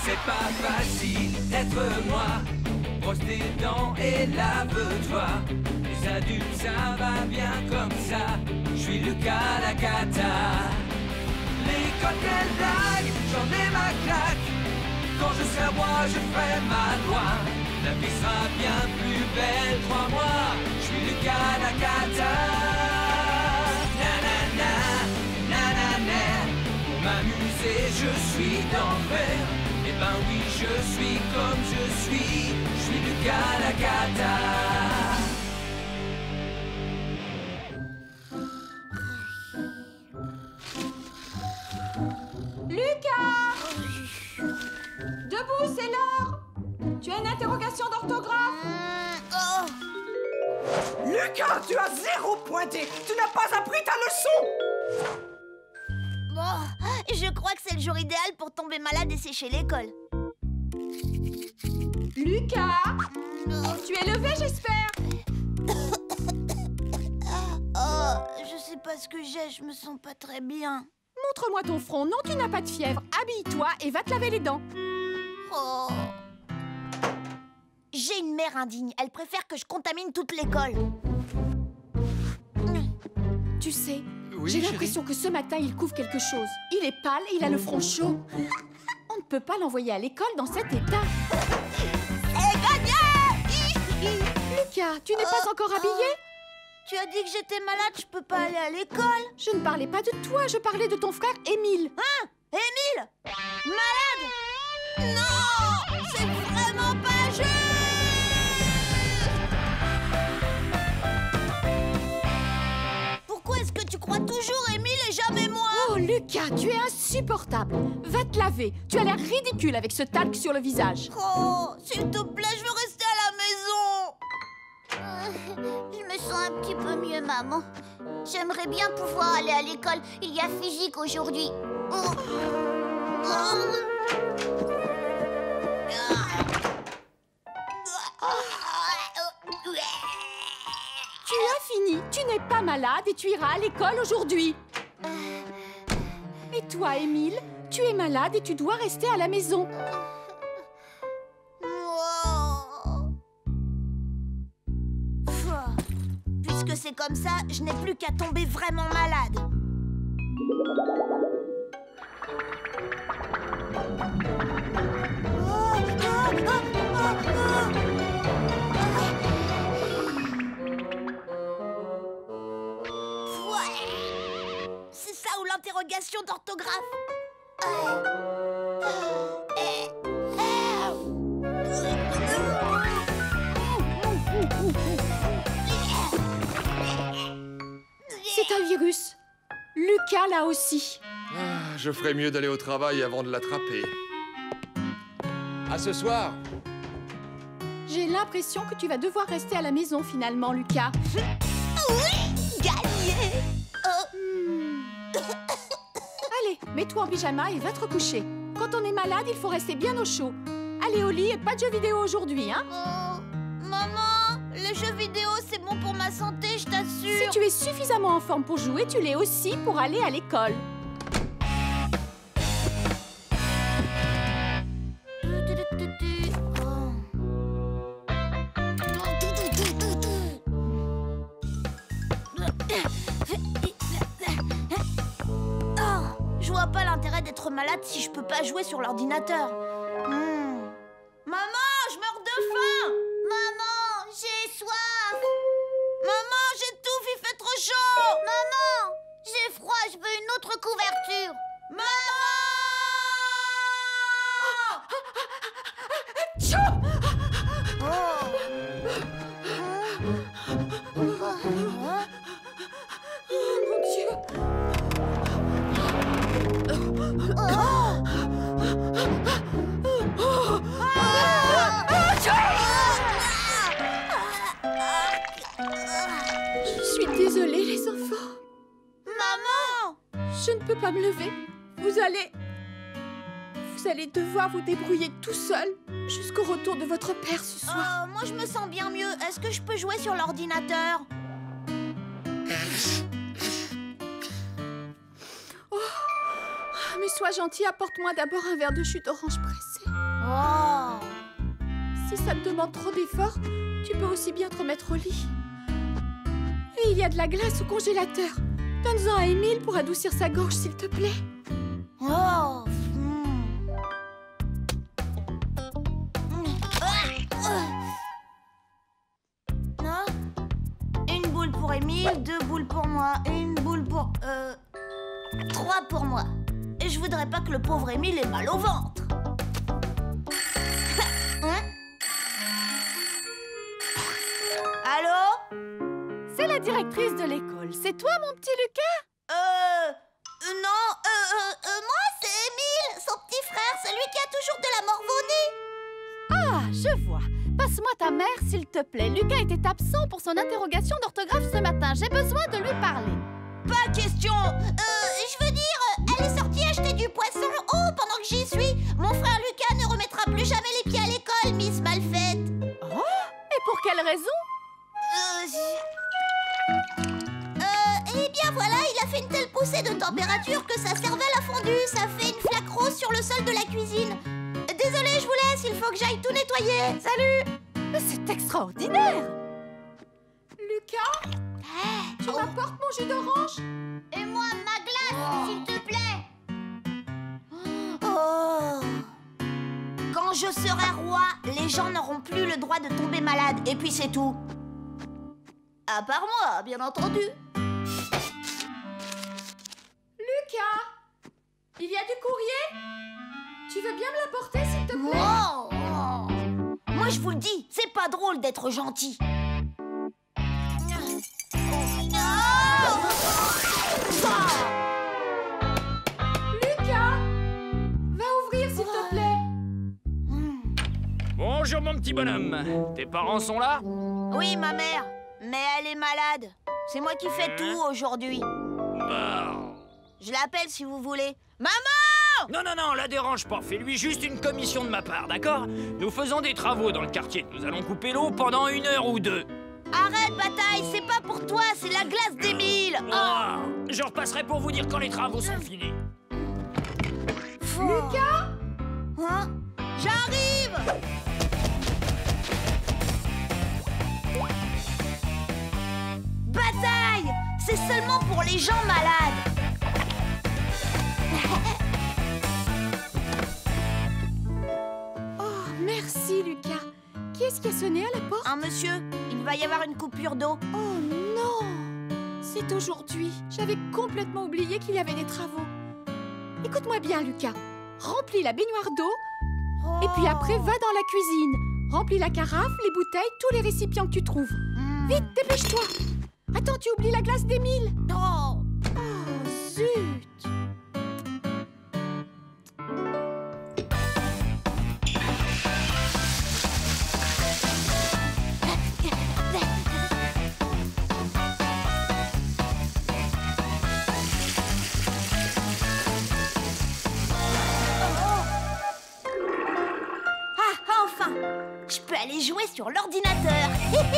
C'est pas facile d'être moi. Brosse tes dents et lave-toi. Les adultes, ça va bien comme ça. Je suis Lucas Lacata. L'école, quelle blague, j'en ai ma claque. Quand je serai roi, je ferai ma loi. La vie sera bien plus belle, crois-moi. Je suis Lucas Lacata. Nanana, nanana. Pour m'amuser, je suis d'enfer. Eh ben oui, je suis comme je suis Lucas Lacata. Lucas! Debout, c'est l'heure! Tu as une interrogation d'orthographe? Lucas, tu as 0 pointé. Tu n'as pas appris ta leçon. Bon, je crois que c'est le jour idéal pour tomber malade et sécher l'école. Lucas! Tu es levé, j'espère? Oh, je sais pas ce que j'ai, je me sens pas très bien. Montre-moi ton front. Non, tu n'as pas de fièvre. Habille-toi et va te laver les dents. Oh. J'ai une mère indigne. Elle préfère que je contamine toute l'école. Tu sais, Oui, j'ai chérie. l'impression que ce matin, il couvre quelque chose. Il est pâle et il a le front chaud. On ne peut pas l'envoyer à l'école dans cet état. C'est gagné! Lucas, tu n'es pas encore habillé? Tu as dit que j'étais malade, je peux pas aller à l'école. Je ne parlais pas de toi, je parlais de ton frère Émile. Hein? Émile? Malade? Non! C'est vraiment pas juste! Pourquoi est-ce que tu crois toujours Émile et jamais moi? Oh, Lucas, tu es insupportable. Va te laver. Tu as l'air ridicule avec ce talc sur le visage. Oh, s'il te plaît, je veux rester à la maison. Je me sens un petit peu mieux, maman. J'aimerais bien pouvoir aller à l'école. Il y a physique aujourd'hui. Tu as fini. Tu n'es pas malade et tu iras à l'école aujourd'hui. Et toi, Émile, tu es malade et tu dois rester à la maison. Puisque c'est comme ça, je n'ai plus qu'à tomber vraiment malade. C'est ça ou l'interrogation d'orthographe? C'est un virus. Lucas l'a aussi. Ah, je ferais mieux d'aller au travail avant de l'attraper. À ce soir. J'ai l'impression que tu vas devoir rester à la maison finalement, Lucas. Oui, gagné. Allez, mets-toi en pyjama et va te recoucher. Quand on est malade, il faut rester bien au chaud. Allez au lit et pas de jeux vidéo aujourd'hui, hein? Oh, maman, les jeux vidéo, c'est bon pour ma santé, je Si t'assure. tu es suffisamment en forme pour jouer, tu l'es aussi pour aller à l'école. Oh, je vois pas l'intérêt d'être malade si je peux pas jouer sur l'ordinateur. Maman, je meurs de faim. Maman, j'ai soif. Maman, j'étouffe, il fait trop chaud. Maman, j'ai froid, je veux une autre couverture. Maman! Oh mon Dieu! Je suis désolée, les enfants. Maman! Je ne peux pas me lever. Vous allez devoir vous débrouiller tout seul jusqu'au retour de votre père ce soir. Moi, je me sens bien mieux. Est-ce que je peux jouer sur l'ordinateur? Mes sois gentil, apporte-moi d'abord un verre de jus d'orange pressé. Oh. Si ça te demande trop d'efforts, tu peux aussi bien te remettre au lit. Et il y a de la glace au congélateur. Donne-en à Émile pour adoucir sa gorge, s'il te plaît. Oh. Non. Une boule pour Émile, 2 boules pour moi, une boule pour... 3 pour moi. Et je voudrais pas que le pauvre Émile ait mal au ventre. Hein? Allô? C'est la directrice de l'école. C'est toi, mon petit Lucas? Non, moi, c'est Émile, son petit frère, celui qui a toujours de la morve au nez. Ah, je vois. Passe-moi ta mère, s'il te plaît. Lucas était absent pour son interrogation d'orthographe ce matin. J'ai besoin de lui parler. Pas question. Je veux dire, elle est sortie acheter du poisson. Oh, pendant que j'y suis, mon frère Lucas ne remettra plus jamais les pieds à l'école, Miss Malfaite. Oh, et pour quelle raison? Eh bien voilà, il a fait une telle poussée de température que sa cervelle a fondu. Ça fait une flaque rose sur le sol de la cuisine. Désolée, je vous laisse, il faut que j'aille tout nettoyer. Salut. Mais c'est extraordinaire! Lucas, tu Oh. m'apportes mon jus d'orange? Et moi, ma glace, s'il te plaît. Oh. Quand je serai roi, les gens n'auront plus le droit de tomber malades. Et puis c'est tout. À part moi, bien entendu. Lucas, il y a du courrier? Tu veux bien me l'apporter, s'il te plaît? Oh. Moi, je vous le dis, c'est pas drôle d'être gentil. Lucas, va ouvrir, s'il te plaît. Bonjour mon petit bonhomme. Tes parents sont là? Oui, ma mère, mais elle est malade. C'est moi qui fais tout aujourd'hui. Bon. Je l'appelle si vous voulez. Maman! Non, la dérange pas. Fais-lui juste une commission de ma part, d'accord? Nous faisons des travaux dans le quartier. Nous allons couper l'eau pendant 1 heure ou 2. Arrête, bataille, c'est pas pour toi, c'est la glace d'Émile. Ah, je repasserai pour vous dire quand les travaux sont finis. Lucas? Hein? J'arrive! Bataille! C'est seulement pour les gens malades. Oh, merci, Lucas. Qui est-ce qui a sonné à la porte? Un monsieur, il va y avoir une coupure d'eau. Oh non! C'est aujourd'hui. J'avais complètement oublié qu'il y avait des travaux. Écoute-moi bien, Lucas. Remplis la baignoire d'eau et puis après, va dans la cuisine. Remplis la carafe, les bouteilles, tous les récipients que tu trouves. Vite, dépêche-toi. Attends, tu oublies la glace d'Émile. Oh. Oh, zut! Ah, enfin! Je peux aller jouer sur l'ordinateur. Yeah!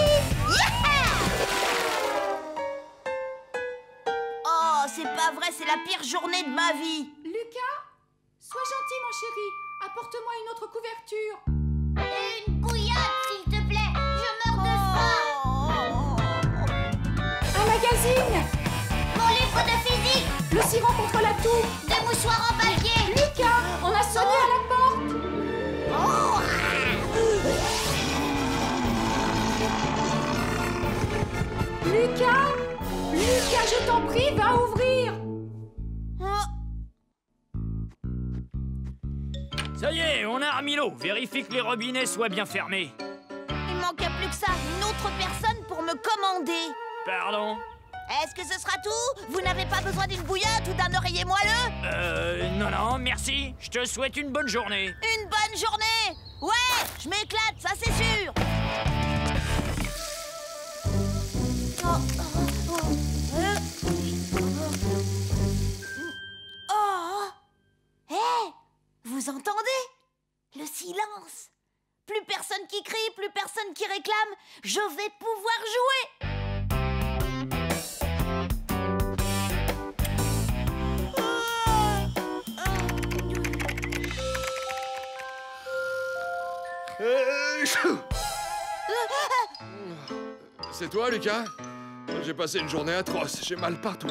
Oh, c'est pas vrai, c'est la pire journée de ma vie. Lucas, sois gentil, mon chéri. Apporte-moi une autre couverture. Et une bouillotte, s'il te plaît. Je meurs de faim. Un magazine. Mon livre de physique. Le sirop contre la toux. Des mouchoirs en papier. Lucas, on a sonné à la porte. Oh. Lucas, je t'en prie, va ouvrir. Ça y est, on a remis l'eau. Vérifie que les robinets soient bien fermés. Il manquait plus que ça, une autre personne pour me commander. Pardon? Est-ce que ce sera tout? Vous n'avez pas besoin d'une bouillotte ou d'un oreiller moelleux? Non, merci. Je te souhaite une bonne journée. Une bonne journée! Ouais, je m'éclate, ça c'est sûr! Oh! Hé! Vous entendez? Le silence! Plus personne qui crie, plus personne qui réclame. Je vais pouvoir jouer! C'est toi, Lucas? J'ai passé une journée atroce, j'ai mal partout.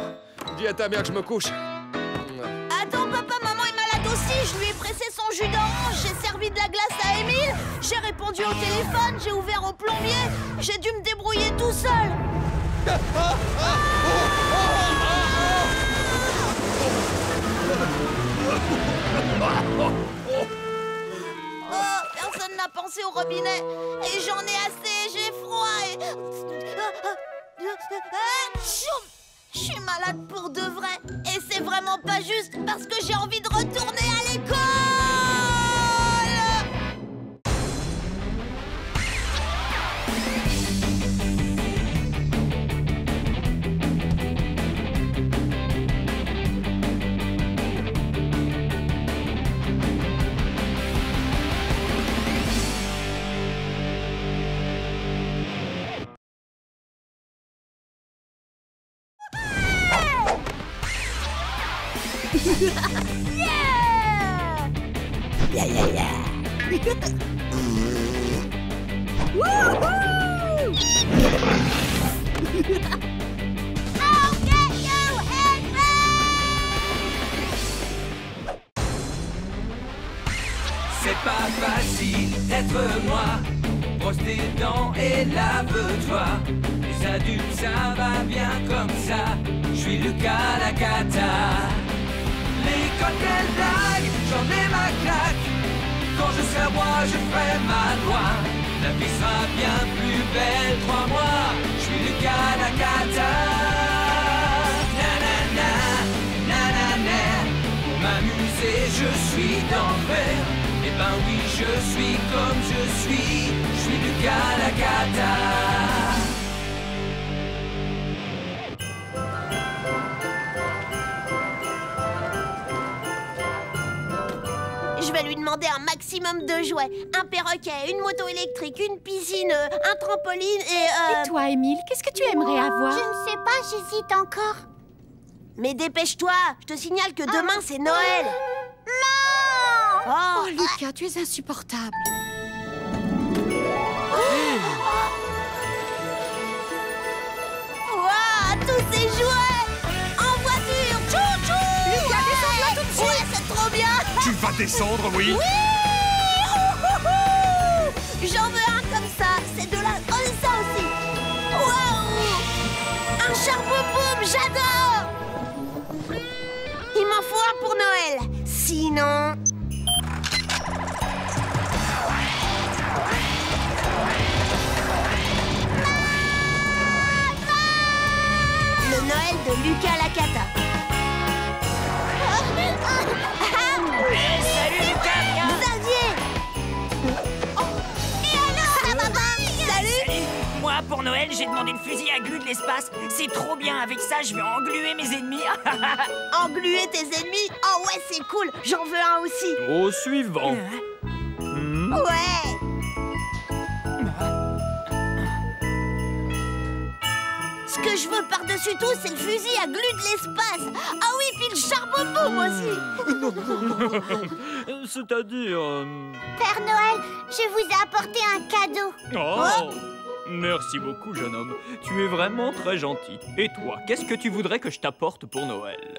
Dis à ta mère que je me couche. Attends, papa, maman est malade aussi. Je lui ai pressé son jus d'orange, j'ai servi de la glace à Émile, j'ai répondu au téléphone, j'ai ouvert au plombier. J'ai dû me débrouiller tout seul. Oh, personne n'a pensé au robinet. Et j'en ai assez, j'ai froid et... Je suis malade pour de vrai. Et c'est vraiment pas juste parce que j'ai envie de retourner à l'école. Yeah! Yeah, yeah, yeah! Woohoo! I'll get you, Henry! C'est pas facile d'être moi. Brosse tes dents et lave-toi. Les adultes, ça va bien comme ça. Je suis Lucas la cata. L'école, quelle blague, j'en ai ma claque. Quand je serai roi, je ferai ma loi. La vie sera bien plus belle, crois-moi. Je suis Lucas la cata. Nanana, nanana. Pour m'amuser, je suis d'enfer. Eh ben oui, je suis comme je suis. Je suis Lucas la cata. Je vais lui demander un maximum de jouets. Un perroquet, une moto électrique, une piscine, un trampoline et... Et toi, Émile, qu'est-ce que tu aimerais avoir? Je ne sais pas, j'hésite encore. Mais dépêche-toi, je te signale que demain c'est Noël. Non! Oh, Lucas, tu es insupportable. Waouh, tous ces jouets! En voiture! Tchou-tchou! Lucas, descends-toi tout de suite! Ouais, c'est trop bien! Tu vas descendre, oui? Oui! J'en veux un comme ça, c'est de la... Oh, ça aussi! Waouh! Un charbon-boum, j'adore! Il m'en faut un pour Noël. Sinon... Le Noël de Lucas la cata. Salut Lucas, viens. Xavier! Et alors, ça va pas? Salut! Salut. Moi, pour Noël, j'ai demandé une fusée à glu de l'espace. C'est trop bien, avec ça, je vais engluer mes ennemis. Engluer tes ennemis? Oh ouais, c'est cool. J'en veux un aussi. Au suivant. Ouais. Ce que je veux par-dessus tout, c'est le fusil à glu de l'espace. Ah oui, puis le charbon-boum aussi. C'est-à-dire... Père Noël, je vous ai apporté un cadeau. Oh! Merci beaucoup, jeune homme. Tu es vraiment très gentil. Et toi, qu'est-ce que tu voudrais que je t'apporte pour Noël?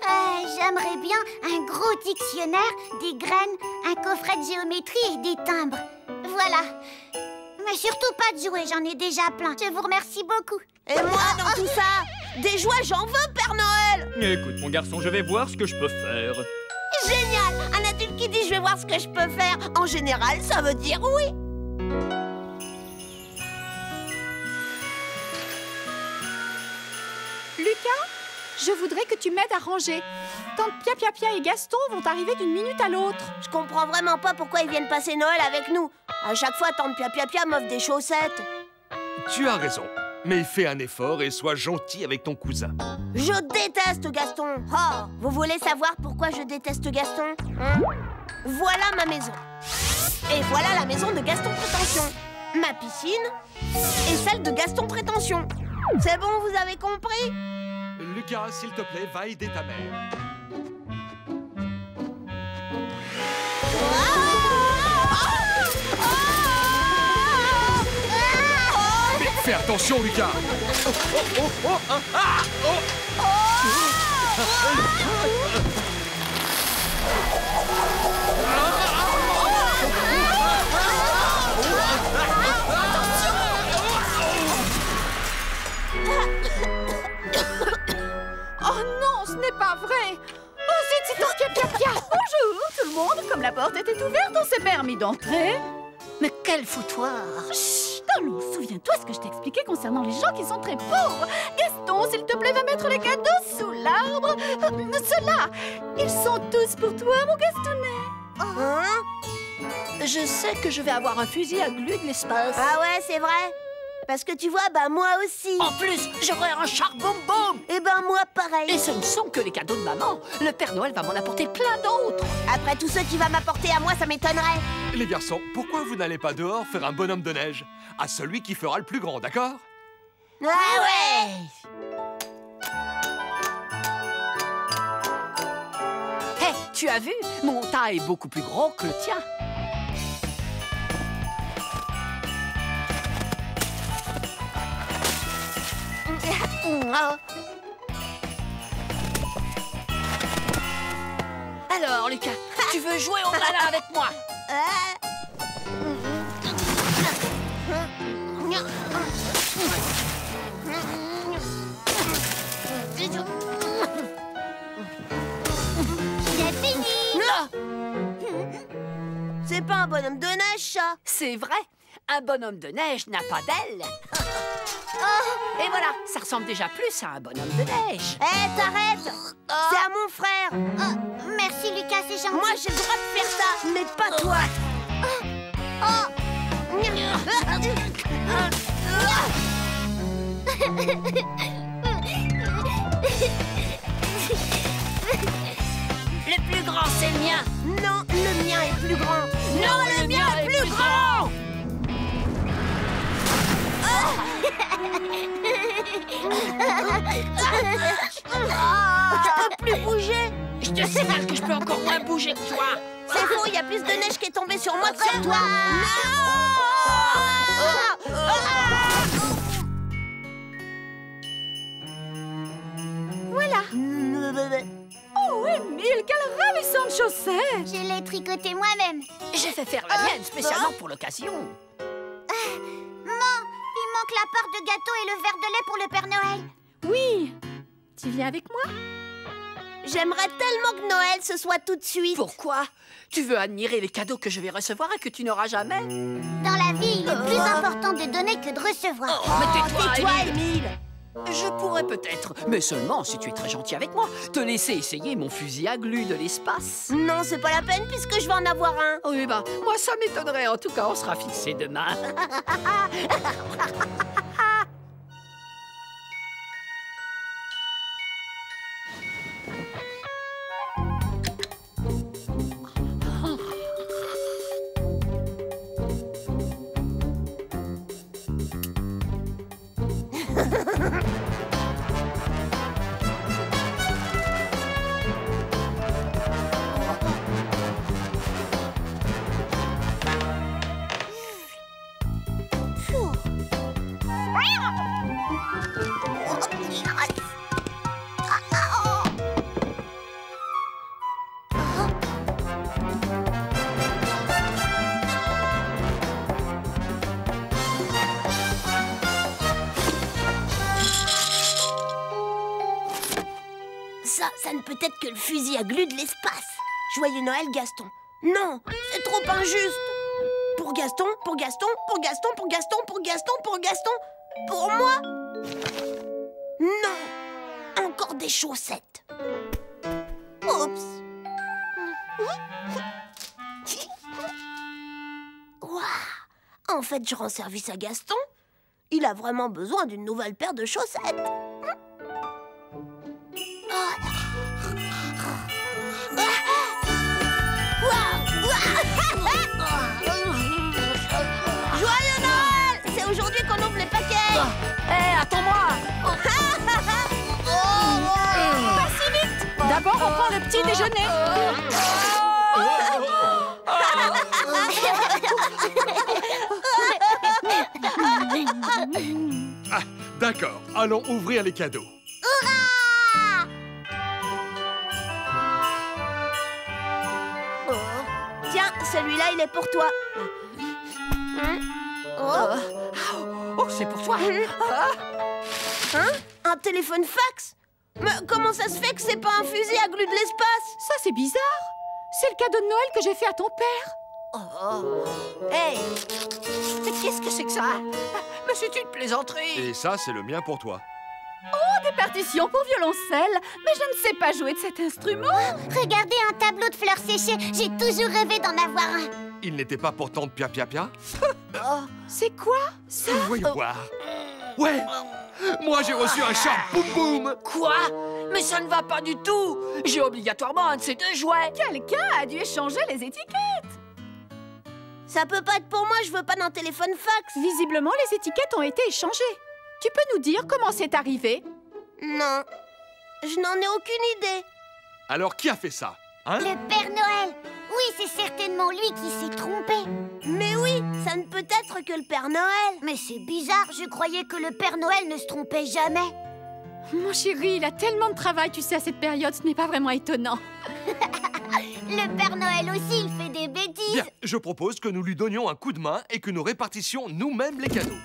J'aimerais bien un gros dictionnaire, des graines, un coffret de géométrie et des timbres. Voilà. Mais surtout pas de jouets, j'en ai déjà plein. Je vous remercie beaucoup. Et moi, dans tout ça, des jouets, j'en veux, Père Noël. Écoute, mon garçon, je vais voir ce que je peux faire. Génial! Un adulte qui dit je vais voir ce que je peux faire, en général, ça veut dire oui. Lucas, je voudrais que tu m'aides à ranger. Tante Pia et Gaston vont arriver d'une minute à l'autre. Je comprends vraiment pas pourquoi ils viennent passer Noël avec nous. À chaque fois, tante Pia m'offre des chaussettes. Tu as raison. Mais fais un effort et sois gentil avec ton cousin. Je déteste Gaston. Oh, vous voulez savoir pourquoi je déteste Gaston, hein? Voilà ma maison. Et voilà la maison de Gaston Prétention. Ma piscine et celle de Gaston Prétention. C'est bon, vous avez compris? Lucas, s'il te plaît, va aider ta mère. Fais attention, Lucas. Oh non, ce n'est pas vrai. Oh zut, c'est ton Pia. Bonjour tout le monde, comme la porte était ouverte, on s'est permis d'entrer. Mais quel foutoir! Chut, allons, souviens-toi ce que je t'ai expliqué concernant les gens qui sont très pauvres. Gaston, s'il te plaît, va mettre les cadeaux sous l'arbre. Ceux-là, ils sont tous pour toi, mon Gastonnet. Hein? Je sais que je vais avoir un fusil à glu de l'espace. Ah ouais, c'est vrai. Parce que tu vois, bah moi aussi. En plus, j'aurai un char-boum-boum. Et ben moi, pareil. Et ce ne sont que les cadeaux de maman. Le Père Noël va m'en apporter plein d'autres. Après tout ce qu'il va m'apporter à moi, ça m'étonnerait. Les garçons, pourquoi vous n'allez pas dehors faire un bonhomme de neige? À celui qui fera le plus grand, d'accord? Ah ouais. Hé, tu as vu? Mon tas est beaucoup plus gros que le tien. Alors, Lucas, tu veux jouer au malin avec moi? C'est fini. C'est pas un bonhomme de neige, ça. C'est vrai, un bonhomme de neige n'a pas d'ailes. Et voilà, ça ressemble déjà plus à un bonhomme de neige. Hé, t'arrêtes. C'est à mon frère. Merci, Lucas, c'est gentil. Moi, j'ai le droit de faire ça, mais pas toi. Le plus grand, c'est le mien. Non, le mien est plus grand. Non, le mien est plus grand. Je peux plus bouger. Je te signale que je peux encore moins bouger que toi. C'est faux, il y a plus de neige qui est tombée sur moi que sur toi. Voilà. Oh, Émile, quelle ravissante chaussette. Je l'ai tricoté moi-même. J'ai fait faire la mienne spécialement pour l'occasion. Maman, il manque la part de gâteau et le verre de lait pour le Père Noël. Oui. Tu viens avec moi? J'aimerais tellement que Noël ce soit tout de suite. Pourquoi? Tu veux admirer les cadeaux que je vais recevoir et que tu n'auras jamais? Dans la vie, il est plus important de donner que de recevoir. Mais tais-toi, Émile. Je pourrais peut-être, mais seulement si tu es très gentil avec moi, te laisser essayer mon fusil à glu de l'espace. Non, c'est pas la peine puisque je vais en avoir un. Oui, bah, moi ça m'étonnerait. En tout cas, on sera fixé demain. Ça ne peut être que le fusil à glu de l'espace. Joyeux Noël, Gaston. Non, c'est trop injuste. Pour Gaston, pour Gaston, pour Gaston, pour Gaston, pour Gaston, pour Gaston. Pour moi? Non, encore des chaussettes. Oups. Ouah. En fait, je rends service à Gaston. Il a vraiment besoin d'une nouvelle paire de chaussettes. Joyeux Noël! C'est aujourd'hui qu'on ouvre les paquets. Hé, attends-moi! Pas si vite. D'abord, on prend le petit déjeuner. allons ouvrir les cadeaux. Hurrah! Oh. Tiens, celui-là, il est pour toi. Oh, c'est pour toi. Hein? Un téléphone fax? Mais comment ça se fait que c'est pas un fusil à glu de l'espace? Ça, c'est bizarre. C'est le cadeau de Noël que j'ai fait à ton père. Oh. Hey! Mais qu'est-ce que c'est que ça? Mais c'est une plaisanterie. Et ça, c'est le mien pour toi. Des partitions pour violoncelle. Mais je ne sais pas jouer de cet instrument. Regardez un tableau de fleurs séchées. J'ai toujours rêvé d'en avoir un. Il n'était pas pourtant de pia-pia-pia? C'est quoi ça? Voyons voir. Ouais! Moi, j'ai reçu un chat boum-boum! Quoi? Mais ça ne va pas du tout. J'ai obligatoirement un de ces deux jouets. Quelqu'un a dû échanger les étiquettes. Ça peut pas être pour moi, je veux pas d'un téléphone fax. Visiblement, les étiquettes ont été échangées. Tu peux nous dire comment c'est arrivé? Non, je n'en ai aucune idée. Alors, qui a fait ça? Hein? Le Père Noël. Oui, c'est certainement lui qui s'est trompé. Mais oui, ça ne peut être que le Père Noël. Mais c'est bizarre, je croyais que le Père Noël ne se trompait jamais. Mon chéri, il a tellement de travail, tu sais, à cette période, ce n'est pas vraiment étonnant. Le Père Noël aussi, il fait des bêtises. Bien, je propose que nous lui donnions un coup de main et que nous répartissions nous-mêmes les cadeaux.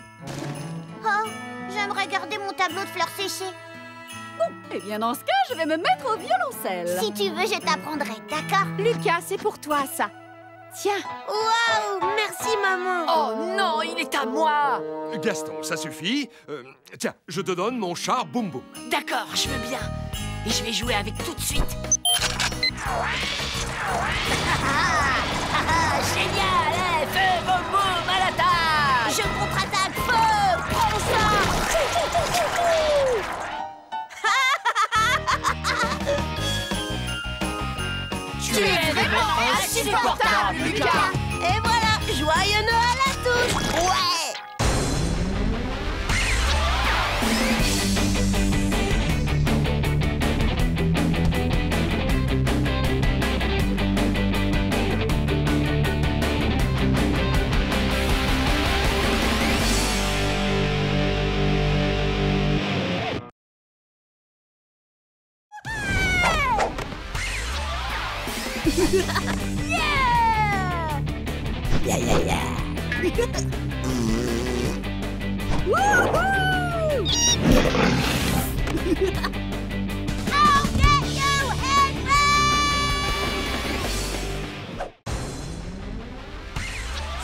Oh, j'aimerais garder mon tableau de fleurs séchées. Eh bien, dans ce cas, je vais me mettre au violoncelle. Si tu veux, je t'apprendrai, d'accord? Lucas, c'est pour toi, ça. Tiens. Waouh, merci maman. Oh non, il est à moi. Gaston, ça suffit. Tiens, je te donne mon char boum-boum. D'accord, je veux bien. Et je vais jouer avec tout de suite. Génial, hein? Feu, boum, boum, à l'attaque. Je contre-attaque, feu. Prends ça. Tu es vraiment insupportable, Lucas. Et voilà, joyeux Noël à tous. Ouais.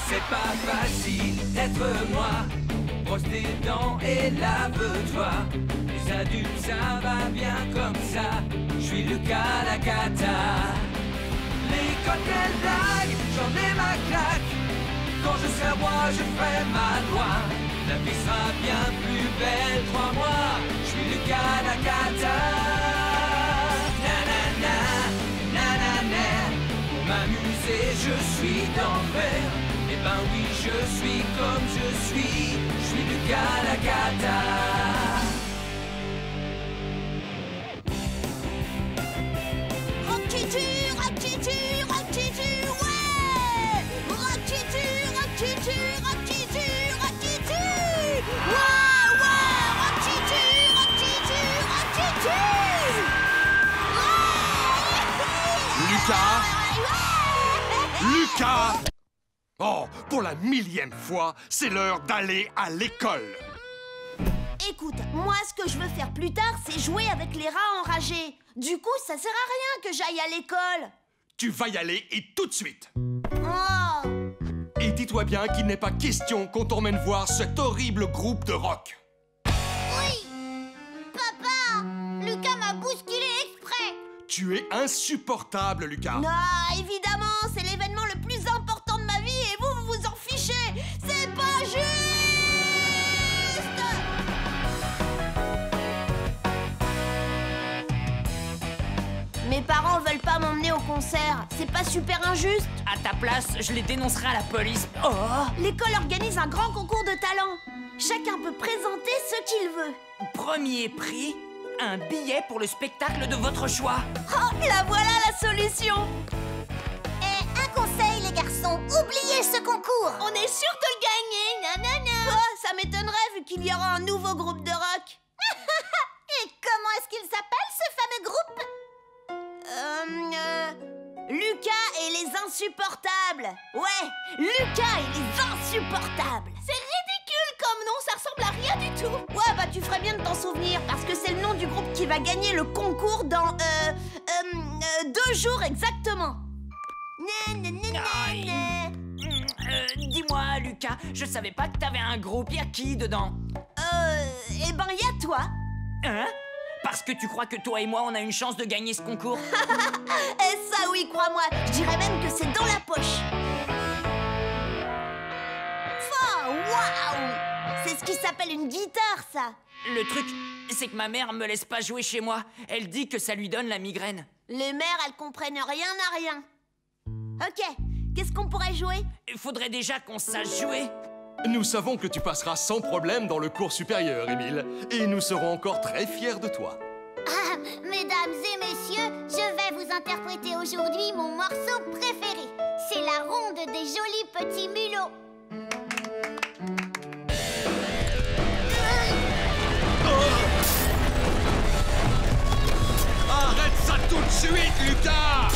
C'est pas facile d'être moi. Brosse tes dents et lave-toi. Les adultes, ça va bien comme ça. Je suis Lucas la cata. Les cocktails blagues, j'en ai ma claque. Quand je serai roi, je ferai ma loi. La vie sera bien plus belle, crois-moi. Je suis Lucas la cata. Nanana, nanana. Pour m'amuser, je suis d'enfer. Eh ben oui, je suis comme je suis Lucas la cata. Rock-titu, rock-titu, rock-titu, ouais. Rock-titu, rock-titu, rock-titu, rock-titu. Ouais, ouais, rock-titu, rock-titu, rock-titu. Lucas? Lucas! Oh, pour la 1000e fois, c'est l'heure d'aller à l'école. Écoute, moi, ce que je veux faire plus tard, c'est jouer avec les rats enragés. Du coup, ça sert à rien que j'aille à l'école. Tu vas y aller et tout de suite. Oh. Et dis-toi bien qu'il n'est pas question qu'on t'emmène voir cet horrible groupe de rock. Oui. Papa, Lucas m'a bousculé exprès. Tu es insupportable, Lucas. Non, évidemment, c'est l'événement le plus important de ma vie et vous, vous vous en fichez. C'est pas juste. Mes parents veulent pas m'emmener au concert. C'est pas super injuste? À ta place, je les dénoncerai à la police. Oh! L'école organise un grand concours de talent. Chacun peut présenter ce qu'il veut. Premier prix, un billet pour le spectacle de votre choix. Oh, la voilà la solution. Et un conseil, les garçons, oubliez ce concours. On est sûr de le gagner, nanana. Oh, ça m'étonnerait vu qu'il y aura un nouveau groupe de rock. insupportables. Ouais, Lucas, il est insupportable. C'est ridicule comme nom, ça ressemble à rien du tout. Ouais, bah tu ferais bien de t'en souvenir, parce que c'est le nom du groupe qui va gagner le concours dans 2 jours exactement. Aïe. Dis-moi, Lucas, je savais pas que t'avais un groupe, y'a qui dedans? Eh ben, y a toi. Hein? Parce que tu crois que toi et moi, on a une chance de gagner ce concours? Et ça, oui, crois-moi, je dirais même que c'est dans la poche. Oh, waouh! C'est ce qui s'appelle une guitare, ça. Le truc, c'est que ma mère me laisse pas jouer chez moi. Elle dit que ça lui donne la migraine. Les mères, elles comprennent rien à rien. Ok, qu'est-ce qu'on pourrait jouer? Il faudrait déjà qu'on sache jouer. Nous savons que tu passeras sans problème dans le cours supérieur, Émile. Et nous serons encore très fiers de toi. Ah, mesdames et messieurs, je vais vous interpréter aujourd'hui mon morceau préféré. C'est la ronde des jolis petits mulots. Arrête ça tout de suite, Lucas!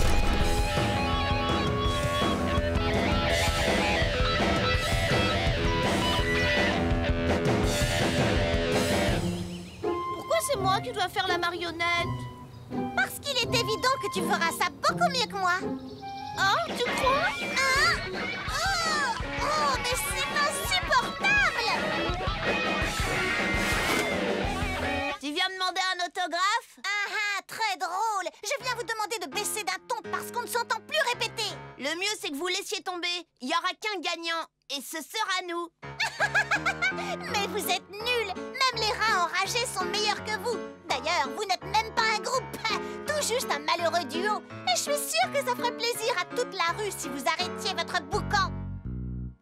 Pourquoi c'est moi qui dois faire la marionnette? Parce qu'il est évident que tu feras ça beaucoup mieux que moi. Oh, tu crois? Hein? Oh, mais c'est insupportable! Tu viens demander un autographe? Ah, très drôle. Je viens vous demander de baisser d'un ton parce qu'on ne s'entend plus répéter. Le mieux, c'est que vous laissiez tomber. Il n'y aura qu'un gagnant, et ce sera nous. Mais vous êtes nuls. Même les rats enragés sont meilleurs que vous. D'ailleurs, vous n'êtes même pas un groupe, tout juste un malheureux duo. Et je suis sûre que ça ferait plaisir à toute la rue si vous arrêtiez votre boucan.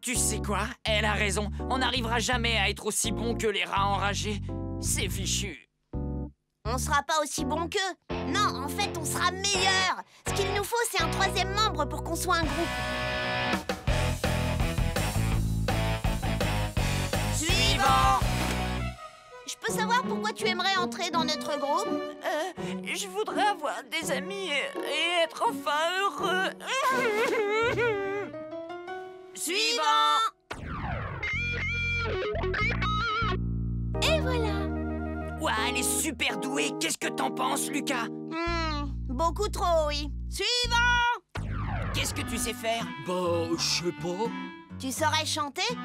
Tu sais quoi? Elle a raison. On n'arrivera jamais à être aussi bon que les rats enragés. C'est fichu. On sera pas aussi bon qu'eux. Non, en fait, on sera meilleurs. Ce qu'il nous faut, c'est un 3e membre pour qu'on soit un groupe. Suivant! Je peux savoir pourquoi tu aimerais entrer dans notre groupe? Je voudrais avoir des amis et être enfin heureux. Suivant! Et voilà. Ouah, elle est super douée. Qu'est-ce que t'en penses, Lucas? Beaucoup trop, oui. Suivant! Qu'est-ce que tu sais faire? Bah, je sais pas. Tu saurais chanter?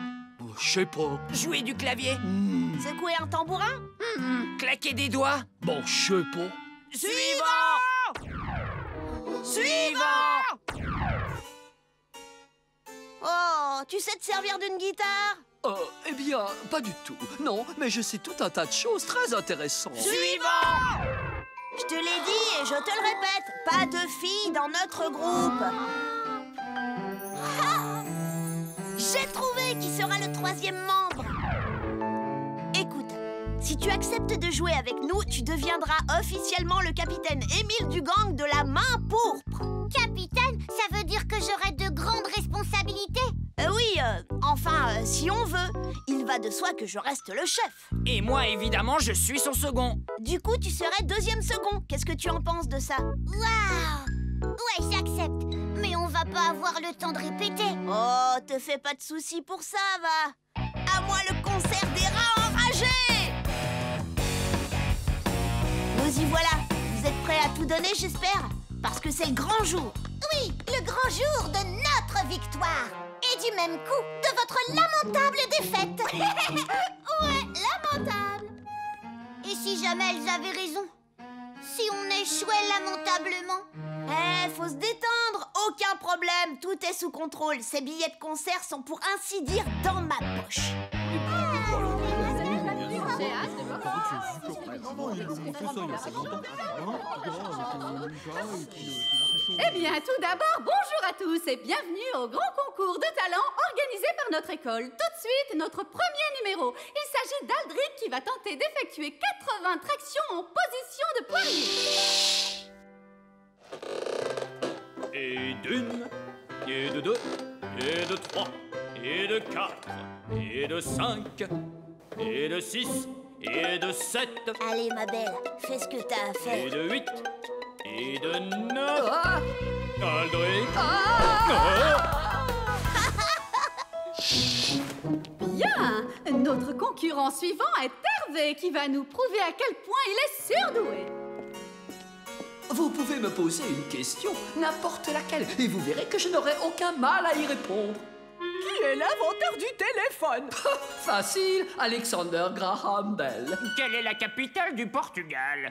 Je sais pas. Jouer du clavier? Secouer un tambourin? Claquer des doigts? Bon, je sais pas. Suivant! Suivant! Oh, tu sais te servir d'une guitare? Eh bien, pas du tout. Non, mais je sais tout un tas de choses très intéressantes. Suivant! Je te l'ai dit et je te le répète, pas de filles dans notre groupe. Ah! J'ai trouvé qui sera le 3e membre. Écoute, si tu acceptes de jouer avec nous, tu deviendras officiellement le capitaine Émile du gang de la main pourpre. Capitaine, ça veut dire que j'aurai de grandes responsabilités? Oui, enfin, si on veut. Il va de soi que je reste le chef. Et moi, évidemment, je suis son second. Du coup, tu serais 2e second. Qu'est-ce que tu en penses de ça? Waouh! Ouais, j'accepte. Mais on va pas avoir le temps de répéter. Oh, te fais pas de soucis pour ça, va. À moi le concert des rats enragés! Nous y voilà. Vous êtes prêts à tout donner, j'espère? Parce que c'est le grand jour. Oui, le grand jour de notre victoire. Et du même coup, de votre lamentable défaite. Ouais, lamentable. Et si jamais elles avaient raison? Si on échouait lamentablement? Faut se détendre. Aucun problème, tout est sous contrôle. Ces billets de concert sont pour ainsi dire dans ma poche. Eh bien, tout d'abord, bonjour à tous et bienvenue au grand concours de talent organisé par notre école. Tout de suite, notre premier numéro. Il s'agit d'Aldric qui va tenter d'effectuer 80 tractions en position de poirier. Et d'une, et de 2, et de 3, et de 4, et de 5, et de 6, et de 7. Allez, ma belle, fais ce que t'as à faire. Et de 8, et de 9. Aldric. Bien. Notre concurrent suivant est Hervé, qui va nous prouver à quel point il est surdoué. Vous pouvez me poser une question, n'importe laquelle, et vous verrez que je n'aurai aucun mal à y répondre. Qui est l'inventeur du téléphone? Facile, Alexander Graham Bell. Quelle est la capitale du Portugal?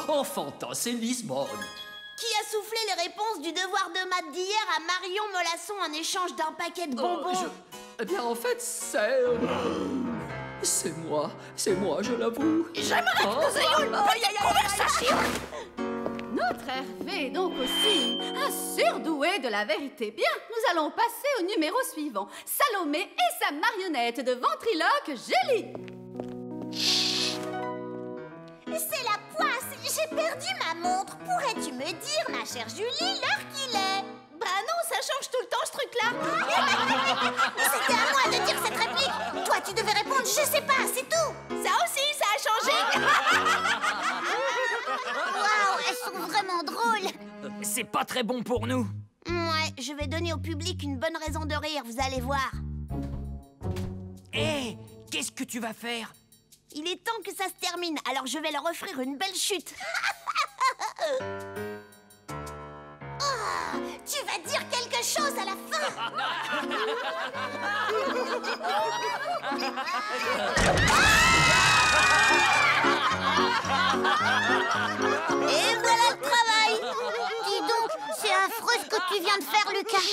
Enfantin, c'est Lisbonne. Qui a soufflé les réponses du devoir de maths d'hier à Marion Molasson en échange d'un paquet de bonbons? Eh bien, en fait, c'est moi, je l'avoue. J'aimerais que nous ayons une petite conversation. Notre Hervé est donc aussi un surdoué de la vérité. Bien, nous allons passer au numéro suivant. Salomé et sa marionnette de ventriloque Gélie. C'est la poisse. J'ai perdu ma montre. Pourrais-tu me dire, ma chère Julie, l'heure qu'il est? Bah non, ça change tout le temps, ce truc-là. C'était à moi de dire cette réplique. Toi, tu devais répondre, je sais pas, c'est tout. Ça aussi, ça a changé. Waouh, elles sont vraiment drôles. C'est pas très bon pour nous. Ouais, je vais donner au public une bonne raison de rire, vous allez voir. Hé, qu'est-ce que tu vas faire? Il est temps que ça se termine, alors je vais leur offrir une belle chute. Oh, tu vas dire quelque chose à la fin. Et voilà le travail. Dis donc, c'est affreux ce que tu viens de faire, Lucas.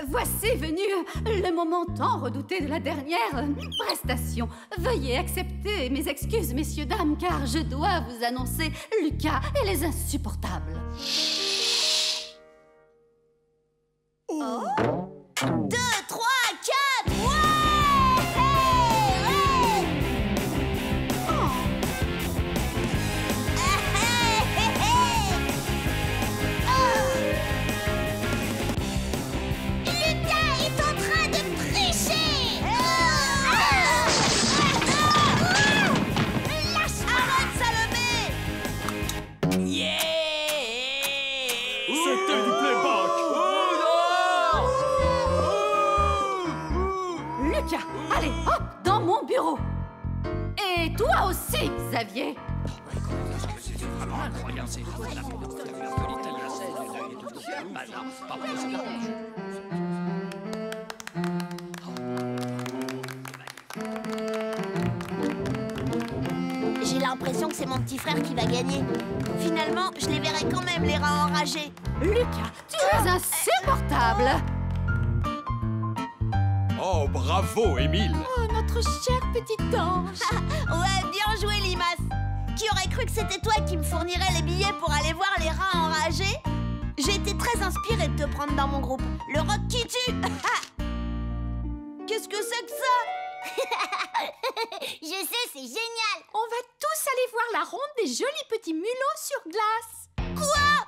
Voici venu le moment tant redouté de la dernière prestation. Veuillez accepter mes excuses, messieurs, dames, car je dois vous annoncer Lucas et les insupportables. 2, 3, 4, ouais! Lucas est en train de tricher! Lâche! Arrête, Salomé! Yeah! C'était du playback. Lucas, allez, hop, dans mon bureau. Et toi aussi, Xavier. C'est vraiment incroyable. C'est J'ai l'impression que c'est mon petit frère qui va gagner. Finalement, je les verrai quand même, les rats enragés. Lucas, tu es insupportable. Oh, bravo, Émile. Oh, notre cher petit ange. Ouais, bien joué, Limace. Qui aurait cru que c'était toi qui me fournirais les billets pour aller voir les rats enragés? J'ai été très inspirée de te prendre dans mon groupe. Le rock qui tue. Qu'est-ce que c'est que ça? Je sais, c'est génial. On va tous aller voir la ronde des jolis petits mulots sur glace. Quoi?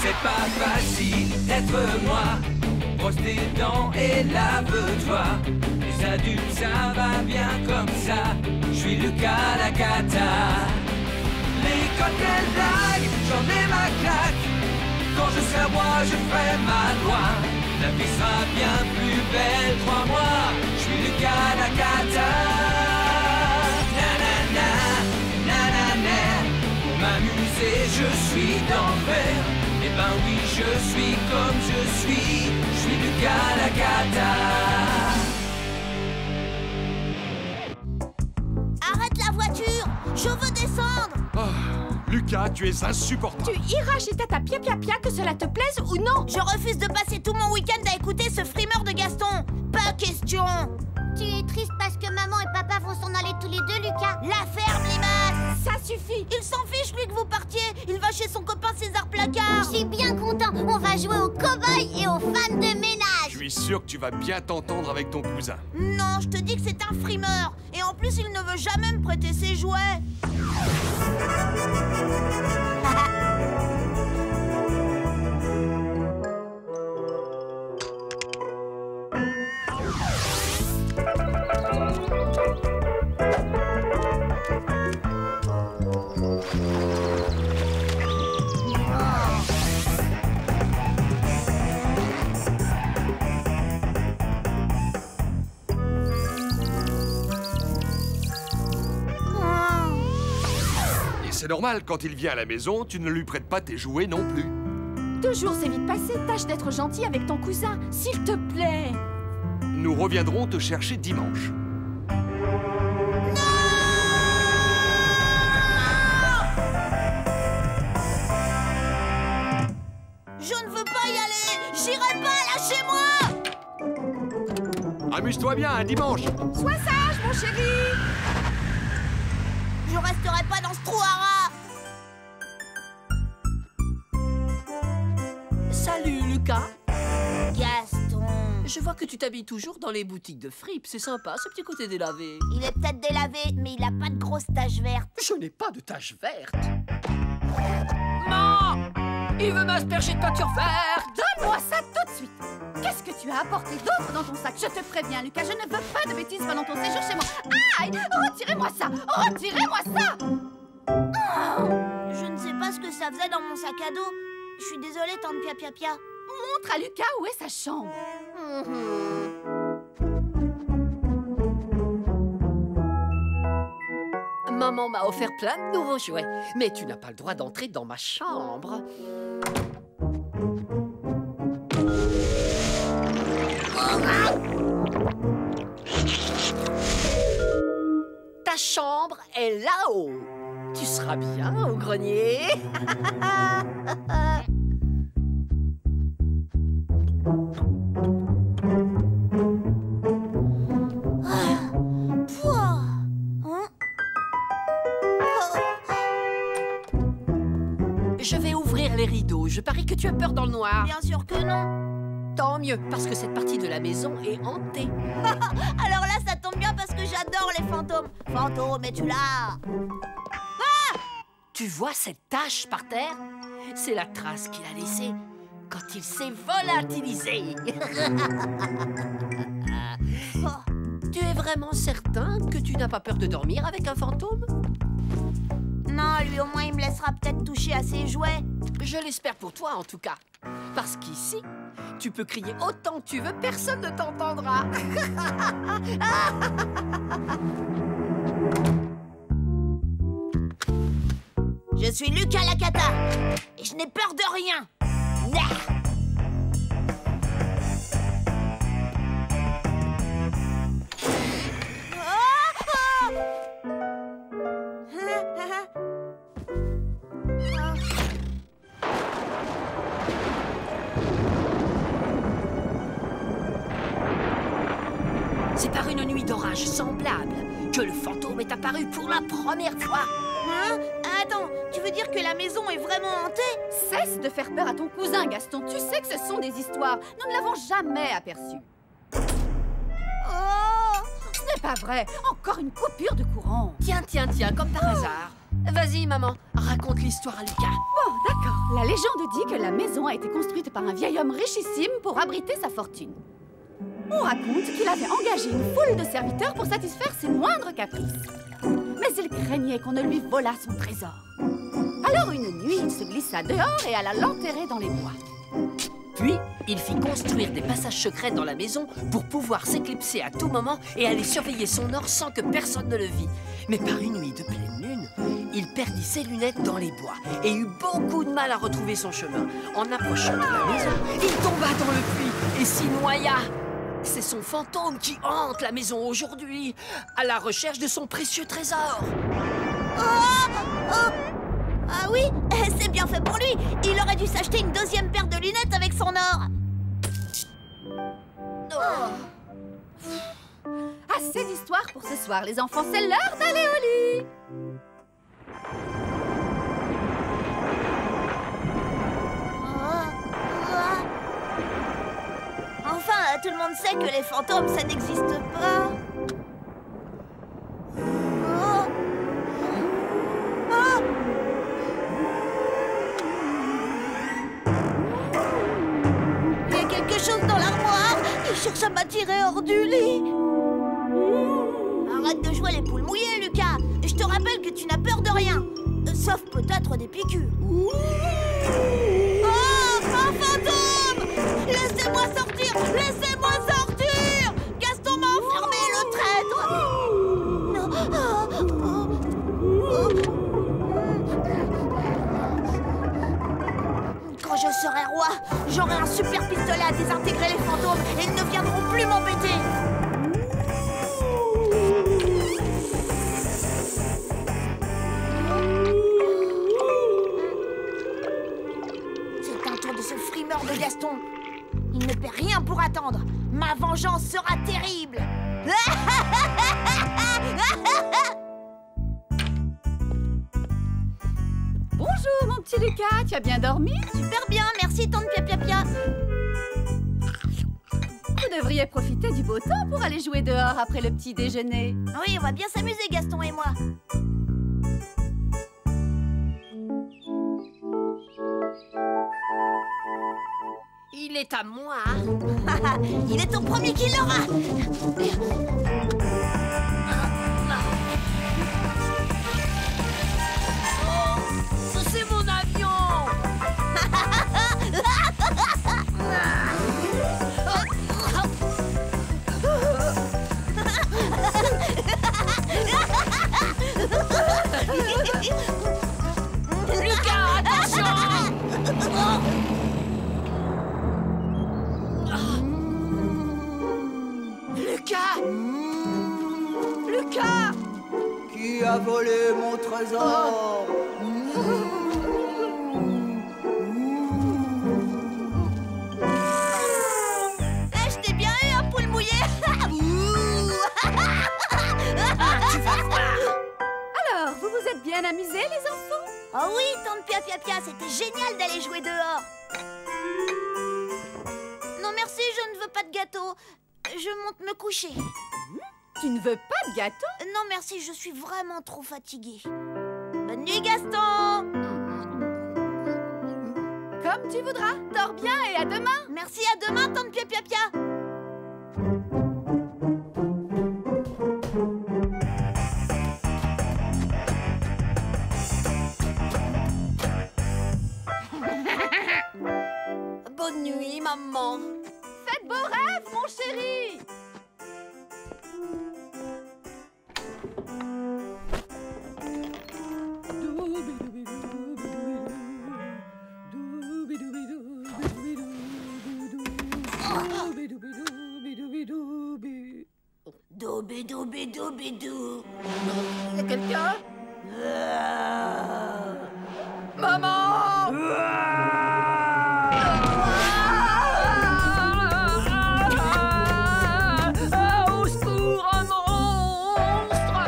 C'est pas facile d'être moi. Brosse tes dents et lave-toi. Les adultes, ça va bien comme ça. Je suis Lucas la cata. Les cocktails blagues, j'en ai ma claque. Quand je serai roi, je ferai ma loi. La vie sera bien plus belle, crois-moi. Je suis Lucas la cata. Nanana, nanana. Pour m'amuser, je suis d'enfer. Eh ben oui, je suis comme je suis Lucas la cata. Arrête la voiture, je veux descendre. Ah, Lucas. Lucas, tu es insupportable. Tu iras chez Tata Pia Pia Pia, que cela te plaise ou non. Je refuse de passer tout mon week-end à écouter ce frimeur de Gaston. Pas question. Tu es triste parce que maman et papa vont s'en aller tous les deux, Lucas. La ferme, limace. Ça suffit. Il s'en fiche, lui, que vous partiez. Il va chez son copain César Placard. Je suis bien content. On va jouer aux cow-boys et aux femmes de ménage. Je suis sûr que tu vas bien t'entendre avec ton cousin. Non, je te dis que c'est un frimeur. Et en plus, il ne veut jamais me prêter ses jouets. C'est normal, quand il vient à la maison, tu ne lui prêtes pas tes jouets non plus. 2 jours, c'est vite passé. Tâche d'être gentil avec ton cousin, s'il te plaît. Nous reviendrons te chercher dimanche. Je ne veux pas y aller. J'irai pas, lâchez-moi. Amuse-toi bien, un dimanche. Sois sage, mon chéri. Je resterai pas dans ce trou à rats. Salut, Lucas. Gaston. Je vois que tu t'habilles toujours dans les boutiques de fripes. C'est sympa, ce petit côté délavé. Il est peut-être délavé, mais il a pas de grosses taches vertes. Je n'ai pas de taches vertes. Non! Il veut m'asperger de peinture verte. Donne-moi ça tout de suite. Qu'est-ce que tu as apporté d'autre dans ton sac? Je te préviens, Lucas, je ne veux pas de bêtises pendant ton séjour chez moi. Aïe! Retirez-moi ça! Retirez-moi ça! Je ne sais pas ce que ça faisait dans mon sac à dos. Je suis désolée, tante Pia Pia Pia. Montre à Lucas où est sa chambre. Maman m'a offert plein de nouveaux jouets, mais tu n'as pas le droit d'entrer dans ma chambre. Ta chambre est là-haut. Tu seras bien au grenier. Je vais ouvrir les rideaux. Je parie que tu as peur dans le noir. Bien sûr que non. Tant mieux, parce que cette partie de la maison est hantée. Alors là, ça tombe bien parce que j'adore les fantômes. Fantôme, es-tu là? Tu vois cette tache par terre? C'est la trace qu'il a laissée quand il s'est volatilisé. Tu es vraiment certain que tu n'as pas peur de dormir avec un fantôme? Non, lui au moins il me laissera peut-être toucher à ses jouets. Je l'espère pour toi en tout cas. Parce qu'ici, tu peux crier autant que tu veux, personne ne t'entendra. Je suis Lucas Lacata et je n'ai peur de rien. C'est par une nuit d'orage semblable que le fantôme est apparu pour la première fois. Hein? Attends, tu veux dire que la maison est vraiment hantée? Cesse de faire peur à ton cousin, Gaston. Tu sais que ce sont des histoires. Nous ne l'avons jamais aperçu. Oh! Ce n'est pas vrai. Encore une coupure de courant. Tiens, comme par hasard. Vas-y, maman, raconte l'histoire à Lucas. Bon, d'accord. La légende dit que la maison a été construite par un vieil homme richissime pour abriter sa fortune. On raconte qu'il avait engagé une foule de serviteurs pour satisfaire ses moindres caprices. Mais il craignait qu'on ne lui volât son trésor. Alors une nuit, il se glissa dehors et alla l'enterrer dans les bois. Puis, il fit construire des passages secrets dans la maison pour pouvoir s'éclipser à tout moment et aller surveiller son or sans que personne ne le vît. Mais par une nuit de pleine lune, il perdit ses lunettes dans les bois et eut beaucoup de mal à retrouver son chemin. En approchant de la maison, il tomba dans le puits et s'y noya. C'est son fantôme qui hante la maison aujourd'hui, à la recherche de son précieux trésor. Ah oui, c'est bien fait pour lui. Il aurait dû s'acheter une deuxième paire de lunettes avec son or. Assez d'histoires pour ce soir, les enfants, c'est l'heure d'aller au lit. Enfin, tout le monde sait que les fantômes, ça n'existe pas. Il y a quelque chose dans l'armoire. Il cherche à m'attirer hors du lit. Arrête de jouer les poules mouillées, Lucas. Je te rappelle que tu n'as peur de rien. Sauf peut-être des piqûres. Oh, un fantôme! Laissez-moi sortir! Laissez-moi sortir! Gaston m'a enfermé, le traître! Non. Quand je serai roi, j'aurai un super pistolet à désintégrer les fantômes et ils ne viendront plus m'embêter! De Gaston. Il ne paie rien pour attendre. Ma vengeance sera terrible. Bonjour, mon petit Lucas. Tu as bien dormi? Super bien, merci, tante Pia. Vous devriez profiter du beau temps pour aller jouer dehors après le petit déjeuner. Oui, on va bien s'amuser, Gaston et moi. Il est à moi. Il est ton premier qui l'aura. C'est mon avion. Lucas, attention. Lucas! Qui a volé mon trésor? Je t'ai bien eu, un poule mouillé. Tu vas voir. Alors, vous vous êtes bien amusés, les enfants? Oh oui, tante Pia, c'était génial d'aller jouer dehors. Non merci, je ne veux pas de gâteau. Je monte me coucher. Tu ne veux pas de gâteau? Non merci, je suis vraiment trop fatiguée. Bonne nuit, Gaston. Comme tu voudras. Dors bien et à demain. Merci, à demain, tante Pia. Bonne nuit, maman. Faites beaux rêves, mon chéri. Doubidou. Il y a quelqu'un? Maman! Au secours, un monstre!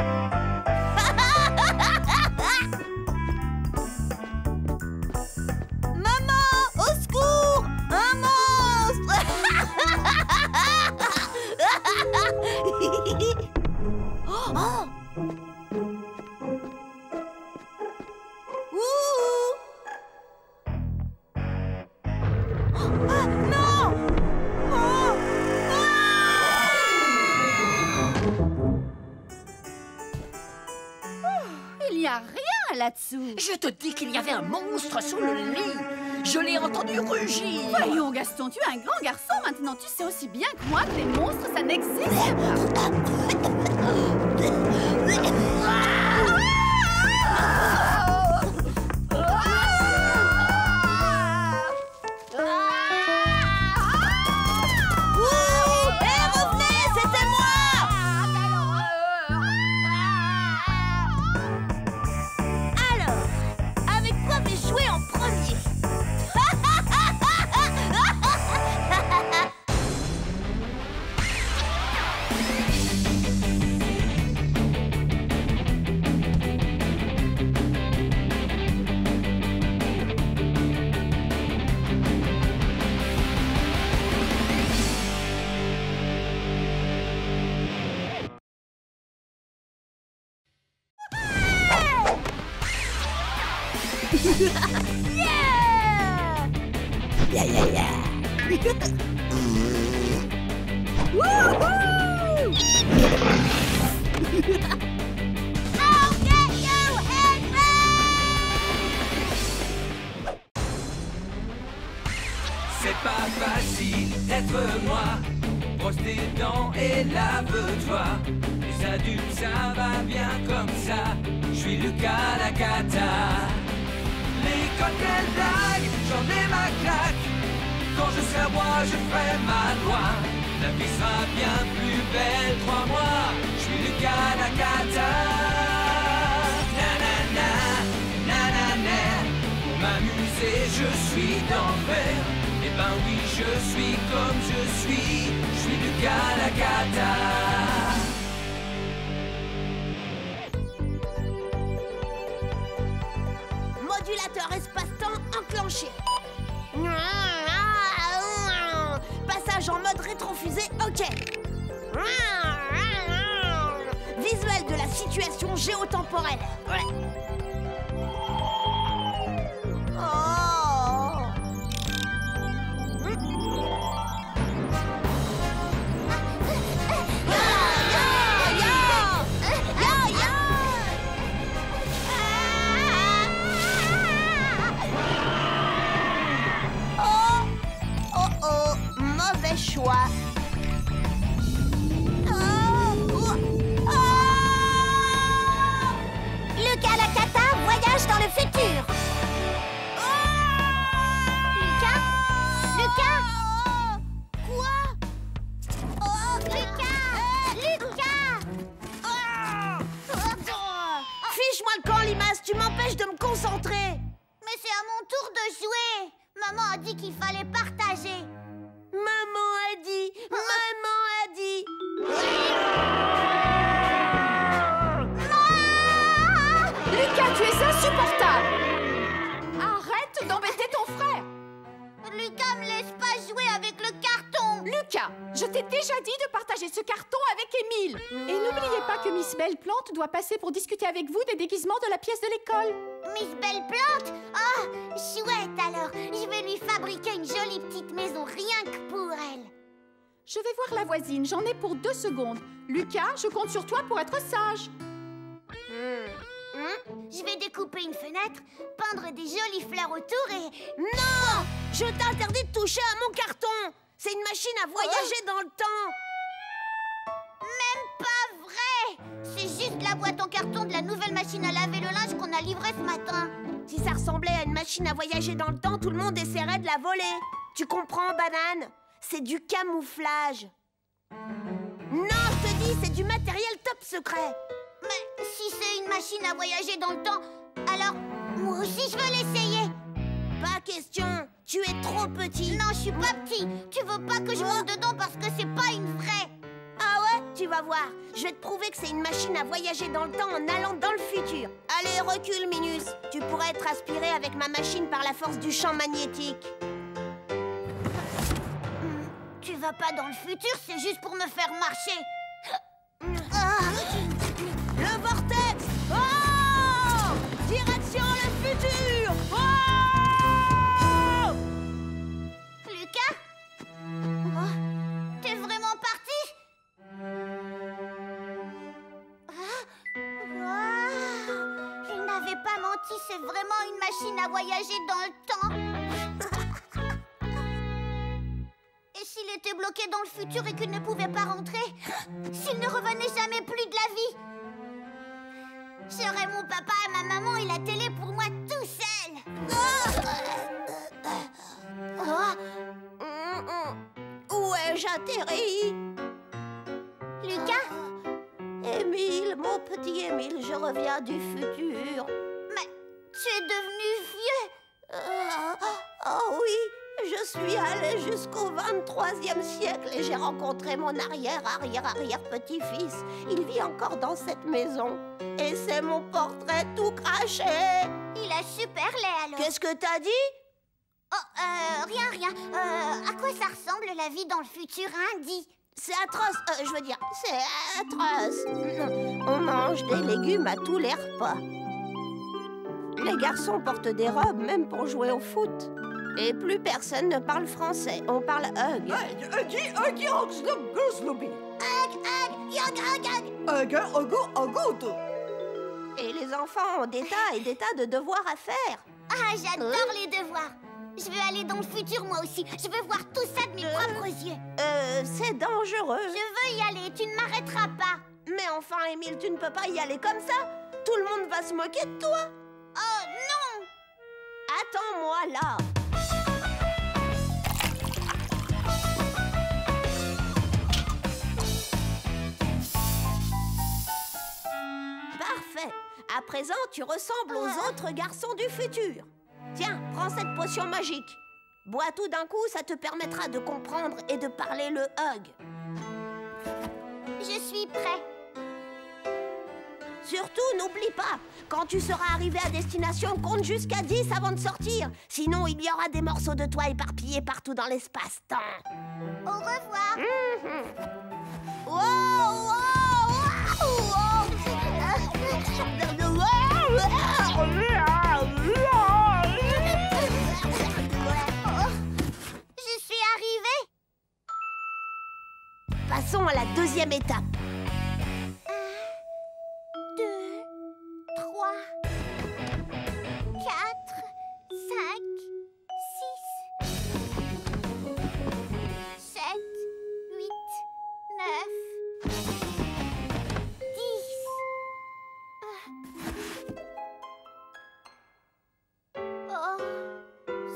Maman, au secours! Un monstre! Oh! Ouh! Ah, non! Oh! Il n'y a rien là-dessous. Je te dis qu'il y avait un monstre sous le lit. Je l'ai entendu rugir. Voyons, Gaston, tu es un grand garçon. Maintenant, tu sais aussi bien que moi que les monstres, ça n'existe pas. Yeah, yeah, yeah. Woohoo! I'll get you, Edmund! C'est pas facile d'être moi. Brosse tes dents et lave-toi. Les adultes, ça va bien comme ça. Je suis Lucas Lacata. L'école, quelle blague, j'en ai ma claque. Quand je serai roi, je ferai ma loi. La vie sera bien plus belle, crois-moi. Je suis Lucas Lacata. Nanana, nanana. Pour m'amuser, je suis d'enfer. Eh ben oui, je suis comme je suis Lucas Lacata. Modulateur espace-temps enclenché. Passage en mode rétrofusée, ok. Visuel de la situation géotemporelle. Choix. Lucas Lacata voyage dans le futur. Lucas? Lucas? Quoi? Lucas! Lucas! Fiche-moi le camp, Limace, tu m'empêches de me concentrer. Mais c'est à mon tour de jouer. Maman a dit qu'il fallait partager. Maman a dit. Lucas, tu es insupportable. Arrête d'embêter ton frère. Lucas, me laisse pas jouer avec le carton. Lucas, je t'ai déjà dit de partager ce carton avec Émile. Et n'oubliez pas que Miss Belle-Plante doit passer pour discuter avec vous des déguisements de la pièce de l'école. Miss Belle-Plante? Oh, chouette alors. Je vais lui fabriquer une jolie petite maison rien que pour elle. Je vais voir la voisine, j'en ai pour 2 secondes. Lucas, je compte sur toi pour être sage. Je vais découper une fenêtre, peindre des jolies fleurs autour et... Non! Je t'interdis de toucher à mon carton. C'est une machine à voyager dans le temps. Même pas vrai! C'est juste la boîte en carton de la nouvelle machine à laver le linge qu'on a livrée ce matin. Si ça ressemblait à une machine à voyager dans le temps, tout le monde essaierait de la voler. Tu comprends, Banane? C'est du camouflage. Non, je te dis, c'est du matériel top secret. Mais si c'est une machine à voyager dans le temps, alors moi aussi je veux l'essayer. Pas question, tu es trop petit. Non, je suis pas petit. Tu veux pas que je monte dedans parce que c'est pas une vraie. Ah ouais? Tu vas voir. Je vais te prouver que c'est une machine à voyager dans le temps en allant dans le futur. Allez, recule, Minus. Tu pourrais être aspiré avec ma machine par la force du champ magnétique. Tu vas pas dans le futur, c'est juste pour me faire marcher. Le vortex! Oh! Direction le futur! Oh! Lucas? Oh, t'es vraiment parti? Je n'avais pas menti, c'est vraiment une machine à voyager dans le temps. Et s'il était bloqué dans le futur et qu'il ne pouvait pas rentrer? S'il ne revenait jamais plus de la vie? J'aurais mon papa et ma maman et la télé pour moi tout seul. Où ai-je atterri? Lucas? Émile, mon petit Émile, je reviens du futur. Mais tu es devenu vieux. Oh oui, je suis allée jusqu'au 23e siècle et j'ai rencontré mon arrière-arrière-arrière-petit-fils. Il vit encore dans cette maison. Et c'est mon portrait tout craché. Il a super laid alors. Qu'est-ce que t'as dit? Oh, rien. À quoi ça ressemble la vie dans le futur, hein, dis? C'est atroce, je veux dire, c'est atroce. On mange des légumes à tous les repas. les garçons portent des robes, même pour jouer au foot. Et plus personne ne parle français. On parle hug. Et les enfants ont des tas et des tas de devoirs à faire. Ah, j'adore les devoirs. Je veux aller dans le futur, moi aussi. Je veux voir tout ça de mes propres yeux. C'est dangereux. Je veux y aller, tu ne m'arrêteras pas. Mais enfin, Émile, tu ne peux pas y aller comme ça. Tout le monde va se moquer de toi. Oh non! Attends-moi là. Parfait. À présent, tu ressembles aux autres garçons du futur. Tiens, prends cette potion magique. Bois tout d'un coup, ça te permettra de comprendre et de parler le hug. Je suis prêt. Surtout, n'oublie pas, quand tu seras arrivé à destination, compte jusqu'à 10 avant de sortir. Sinon, il y aura des morceaux de toi éparpillés partout dans l'espace-temps. Au revoir. Je suis arrivée. Passons à la deuxième étape. 2, 3, 4, 5, 6, 7, 8, 9, 10. Oh,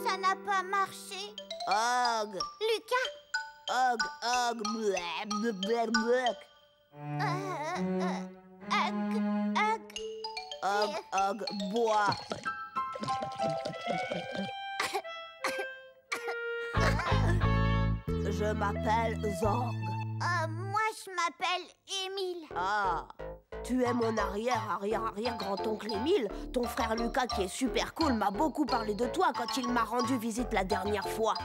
ça n'a pas marché. Hug. Lucas. Hug, hug, bleh, bleh, bleh, bleh. Hug, hug, bois. Je m'appelle Zorg. Moi, je m'appelle Émile. Ah, tu es mon arrière-arrière-arrière-grand-oncle Émile. Ton frère Lucas, qui est super cool, m'a beaucoup parlé de toi quand il m'a rendu visite la dernière fois.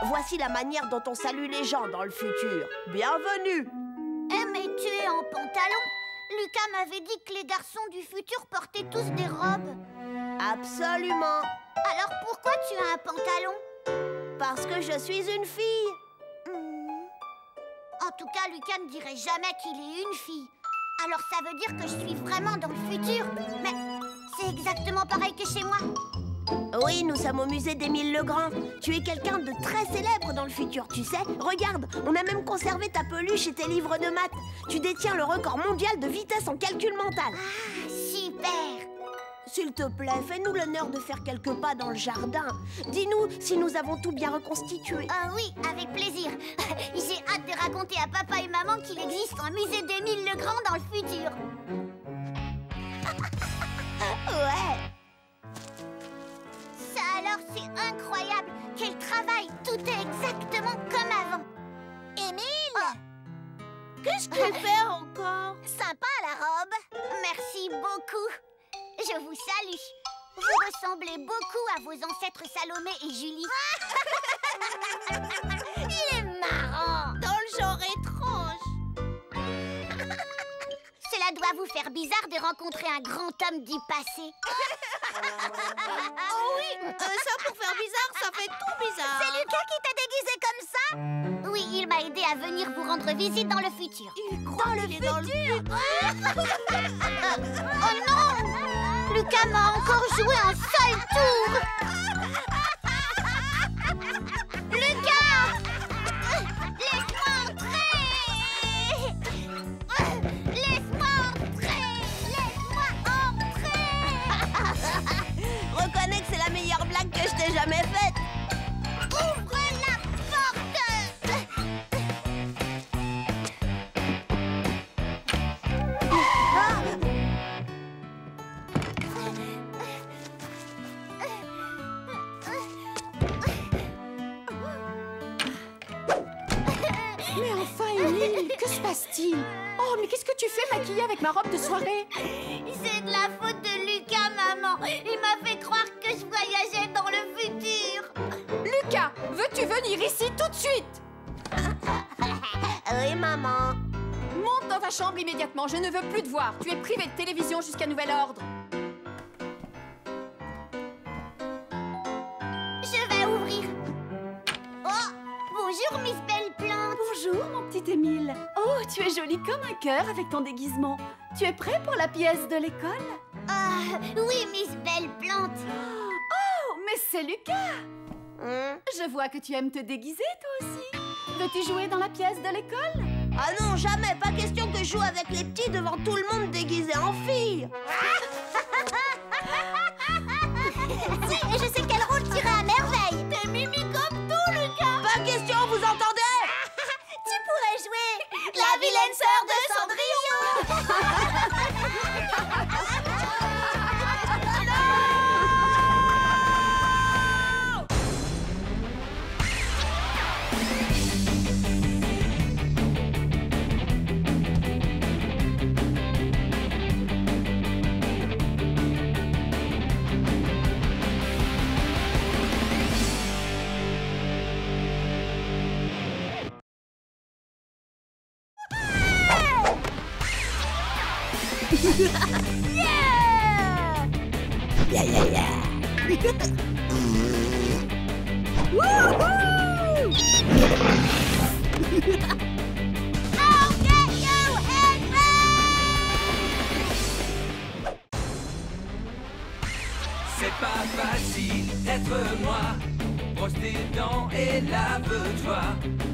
Voici la manière dont on salue les gens dans le futur. Bienvenue. Eh, mais tu es en pantalon. Lucas m'avait dit que les garçons du futur portaient tous des robes. Absolument. Alors pourquoi tu as un pantalon? Parce que je suis une fille. En tout cas, Lucas ne dirait jamais qu'il est une fille. Alors ça veut dire que je suis vraiment dans le futur. Mais c'est exactement pareil que chez moi. Oui, nous sommes au musée d'Émile Legrand. Tu es quelqu'un de très célèbre dans le futur, tu sais. Regarde, on a même conservé ta peluche et tes livres de maths. Tu détiens le record mondial de vitesse en calcul mental. Ah, super! S'il te plaît, fais-nous l'honneur de faire quelques pas dans le jardin. Dis-nous si nous avons tout bien reconstitué. Oui, avec plaisir. J'ai hâte de raconter à papa et maman qu'il existe un musée d'Émile Legrand dans le futur. Ouais. Ça alors, c'est incroyable. Quel travail. Tout est exactement comme avant. Émile! Qu'est-ce qu'il fait encore? Sympa la robe. Merci beaucoup. Je vous salue. Vous ressemblez beaucoup à vos ancêtres Salomé et Julie. Il est marrant. Dans le genre étrange. Cela doit vous faire bizarre de rencontrer un grand homme du passé. Oh oui, ça pour faire bizarre, ça fait tout bizarre. C'est Lucas qui t'a déguisé comme ça? Oui, il m'a aidé à venir vous rendre visite dans le futur. Il croit qu'il est dans le futur. Oh non! Lucas m'a encore joué un sale tour. Lucas! Laisse-moi entrer! Laisse-moi entrer! Laisse-moi entrer! Reconnais que c'est la meilleure blague que je t'ai jamais faite. Ouvre la porte! Mais enfin, Émile, que se passe-t-il? Oh, mais qu'est-ce que tu fais maquillée avec ma robe de soirée? C'est de la faute de Lucas, maman. Il m'a fait croire que je voyageais dans le futur. Lucas, veux-tu venir ici tout de suite? Oui, maman. Monte dans ta chambre immédiatement, je ne veux plus te voir. Tu es privé de télévision jusqu'à nouvel ordre. Bonjour, Miss Belle Plante. Bonjour, mon petit Émile. Oh, tu es jolie comme un cœur avec ton déguisement. Tu es prêt pour la pièce de l'école? Ah, oui, Miss Belle Plante. Oh, mais c'est Lucas. Je vois que tu aimes te déguiser, toi aussi. Veux-tu jouer dans la pièce de l'école? Ah non, jamais. Pas question que je joue avec les petits devant tout le monde déguisé en fille. Si, je sais quel rôle tirer à merveille. T'es mimi comme tout, Lucas. Pas question, vous entendez? Tu pourrais jouer la vilaine sœur de Cendrillon. C'est pas facile d'être moi. Brosse tes dents et lave-toi.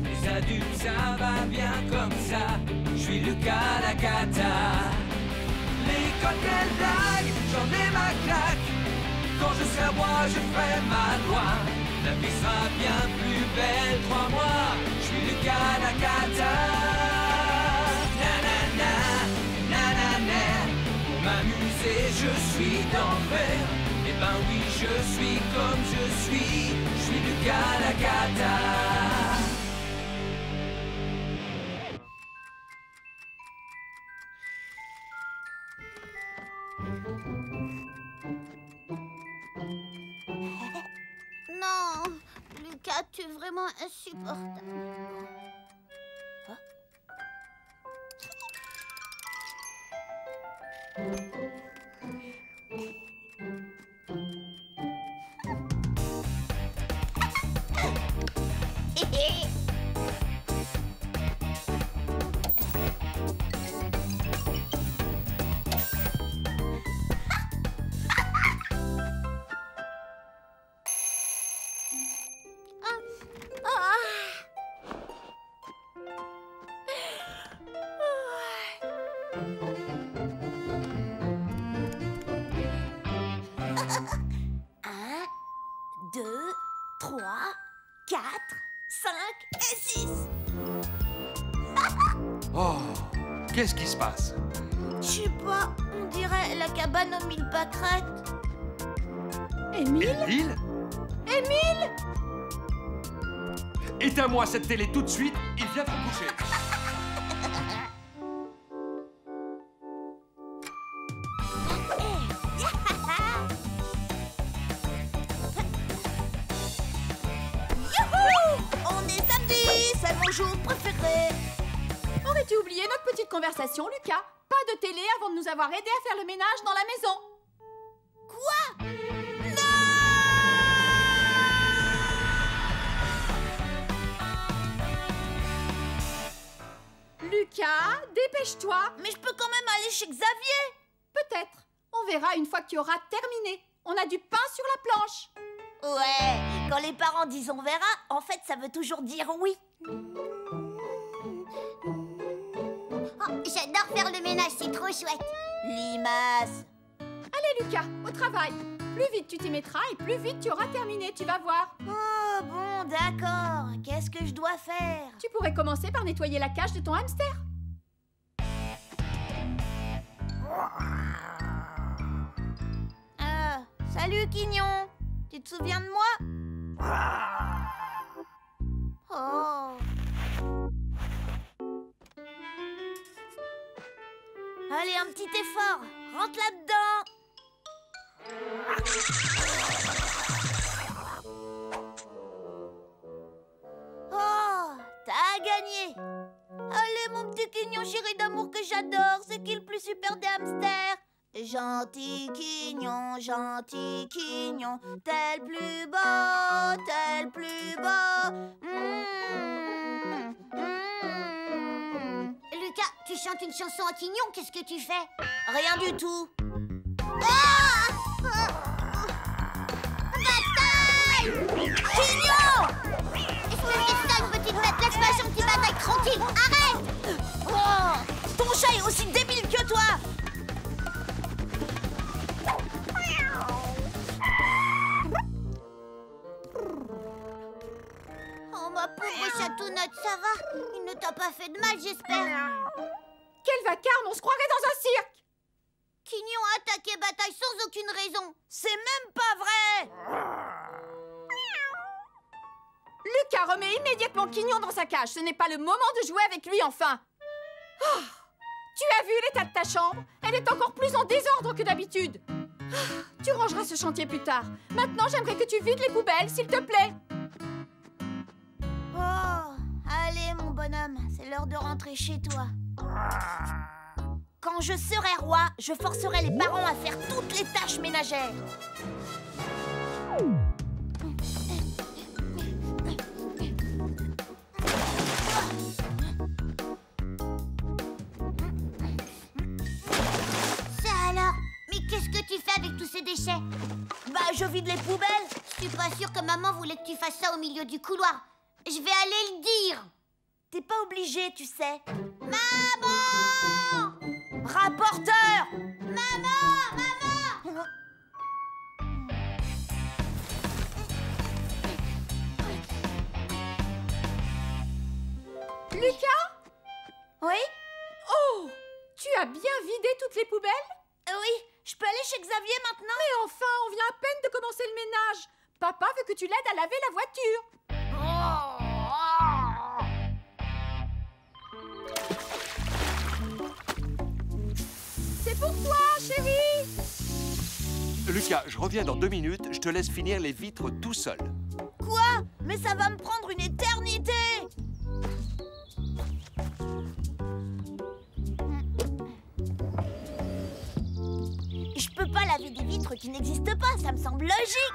Les adultes, ça va bien comme ça. Je suis Lucas la cata. L'école, quelle blague, j'en ai ma claque. Quand je serai roi, je ferai ma loi. La vie sera bien plus belle, crois-moi. Je suis Lucas la cata. Nanana, nanana. Pour m'amuser, je suis d'enfer. Eh ben oui, je suis comme je suis Lucas la cata. Non, Lucas, tu es vraiment insupportable. Un, 2, 3, 4, 5 et 6. Oh, qu'est-ce qui se passe? Je sais pas, on dirait la cabane aux 1000 pâquerettes. Émile? Émile? Émile? Éteins-moi cette télé tout de suite, il vient te coucher. On est samedi, c'est mon jour préféré. Aurais-tu oublié notre petite conversation, Lucas? Pas de télé avant de nous avoir aidé à faire le ménage dans la maison. Quoi? Lucas, dépêche-toi. Mais je peux quand même aller chez Xavier. Peut-être. On verra une fois que tu auras terminé. On a du pain sur la planche. Ouais, quand les parents disent on verra, en fait ça veut toujours dire oui. Oh, j'adore faire le ménage, c'est trop chouette. Limace. Allez, Lucas, au travail. Plus vite tu t'y mettras et plus vite tu auras terminé, tu vas voir. Oh bon, d'accord. Qu'est-ce que je dois faire? Tu pourrais commencer par nettoyer la cage de ton hamster. Salut Quignon. Tu te souviens de moi? Oh. Allez, un petit effort. Rentre là-dedans. Oh, t'as gagné. Allez, mon petit Quignon chéri d'amour que j'adore. C'est qui le plus super des hamsters? Gentil Quignon, t'es le plus beau, t'es le plus beau. Lucas, tu chantes une chanson à Quignon, qu'est-ce que tu fais? Rien du tout. Bataille! Quignon! Espèce de sale petite bête, laisse-moi son petit bataille tranquille, arrête! Ton chat est aussi débile que toi. Oh ma pauvre chatounette, ça va? Il ne t'a pas fait de mal, j'espère. Quel vacarme, on se croirait dans un cirque. Quignon a attaqué Bataille sans aucune raison. C'est même pas vrai. Lucas, remets immédiatement Quignon dans sa cage. Ce n'est pas le moment de jouer avec lui, enfin. Oh, tu as vu l'état de ta chambre? Elle est encore plus en désordre que d'habitude. Tu rangeras ce chantier plus tard. Maintenant, j'aimerais que tu vides les poubelles, s'il te plaît. Oh, allez mon bonhomme, c'est l'heure de rentrer chez toi. Quand je serai roi, je forcerai les parents à faire toutes les tâches ménagères. Ça alors? Mais qu'est-ce que tu fais avec tous ces déchets? Bah, je vide les poubelles. Je suis pas sûre que maman voulait que tu fasses ça au milieu du couloir. Je vais aller le dire. T'es pas obligé, tu sais. Maman! Rapporteur! Maman! Maman! Lucas? Oui? Oh! Tu as bien vidé toutes les poubelles? Oui, je peux aller chez Xavier maintenant? Mais enfin, on vient à peine de commencer le ménage. Papa veut que tu l'aides à laver la voiture. C'est pour toi, chérie. Lucas, je reviens dans 2 minutes. Je te laisse finir les vitres tout seul. Quoi? Mais ça va me prendre une éternité! Je peux pas laver des vitres qui n'existent pas, ça me semble logique!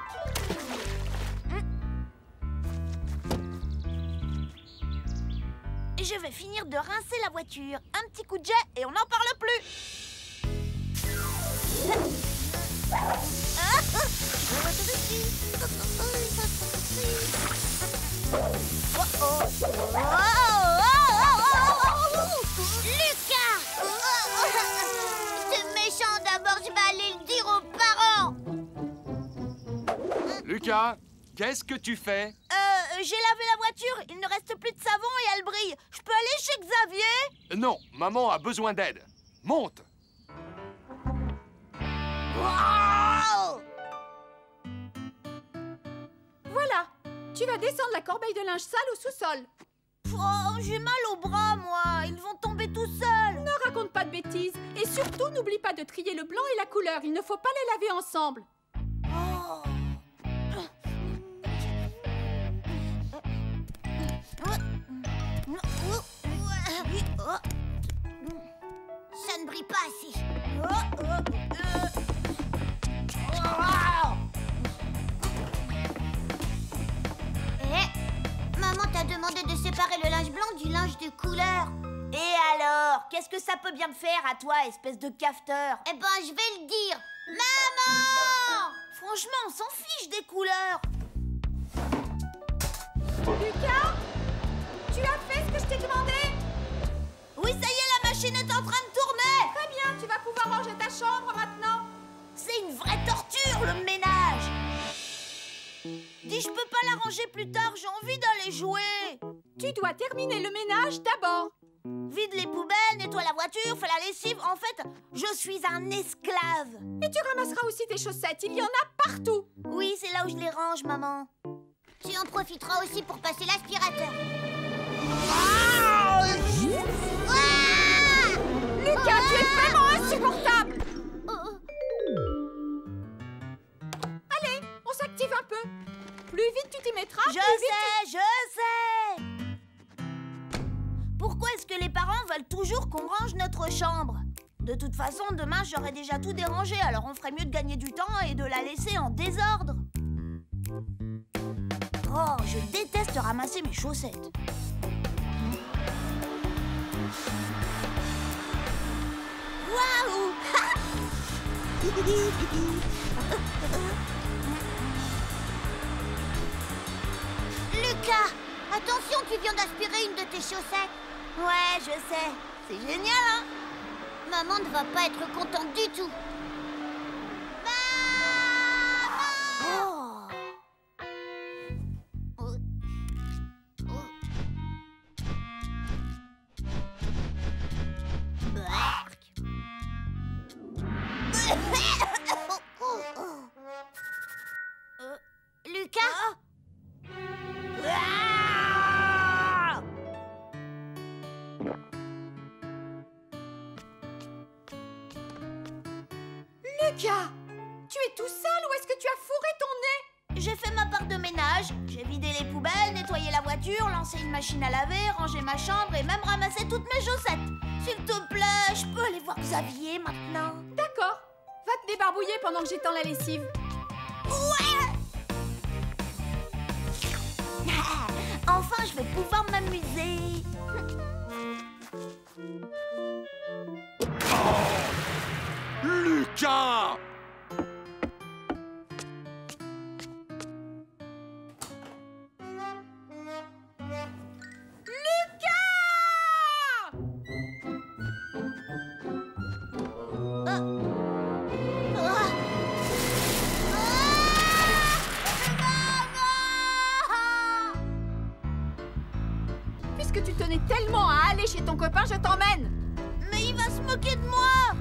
Je vais finir de rincer la voiture. Un petit coup de jet et on n'en parle plus! Lucas! C'est méchant, d'abord je vais aller le dire aux parents. Lucas, qu'est-ce que tu fais? J'ai lavé la voiture, il ne reste plus de savon et elle brille. Je peux aller chez Xavier? Non, maman a besoin d'aide. Monte. Wow! Voilà, tu vas descendre la corbeille de linge sale au sous-sol. Oh, j'ai mal au bras, moi. Ils vont tomber tout seuls. Ne raconte pas de bêtises. Et surtout, n'oublie pas de trier le blanc et la couleur. Il ne faut pas les laver ensemble. Oh. Ça ne brille pas assez. Maman t'a demandé de séparer le linge blanc du linge de couleur. Et alors? Qu'est-ce que ça peut bien te faire à toi, espèce de cafeteur? Eh ben, je vais le dire. Maman! Franchement, on s'en fiche des couleurs. Lucas? Tu as fait ce que je t'ai demandé? Oui, ça y est, la machine est en train de tourner. Très bien, tu vas pouvoir ranger ta chambre maintenant. C'est une vraie torture, le ménage. Dis, je peux pas la ranger plus tard, j'ai envie d'aller jouer. Tu dois terminer le ménage d'abord. Vide les poubelles, nettoie la voiture, fais la lessive. En fait, je suis un esclave. Et tu ramasseras aussi tes chaussettes, il y en a partout. Oui, c'est là où je les range, maman. Tu en profiteras aussi pour passer l'aspirateur. Lucas, tu es vraiment insupportable. Allez, on s'active un peu. Plus vite tu t'y mettras, Je sais. Pourquoi est-ce que les parents veulent toujours qu'on range notre chambre? De toute façon, demain, j'aurai déjà tout dérangé, alors on ferait mieux de gagner du temps et de la laisser en désordre. Oh, je déteste ramasser mes chaussettes. Lucas, attention, tu viens d'aspirer une de tes chaussettes. Ouais, je sais. C'est génial, hein? Maman ne va pas être contente du tout. Oh. Lucas? Lucas, tu es tout seul ou est-ce que tu as fourré ton nez? J'ai fait ma part de ménage. J'ai vidé les poubelles, nettoyé la voiture, lancé une machine à laver, rangé ma chambre et même ramassé toutes mes chaussettes. S'il te plaît, je peux aller voir Xavier maintenant? D'accord. Va te débarbouiller pendant que j'étends la lessive. Ouais! Enfin, je vais pouvoir m'amuser. Lucas! Puisque tu tenais tellement à aller chez ton copain, je t'emmène. Mais il va se moquer de moi.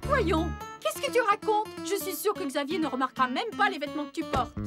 Voyons, qu'est-ce que tu racontes? Je suis sûre que Xavier ne remarquera même pas les vêtements que tu portes.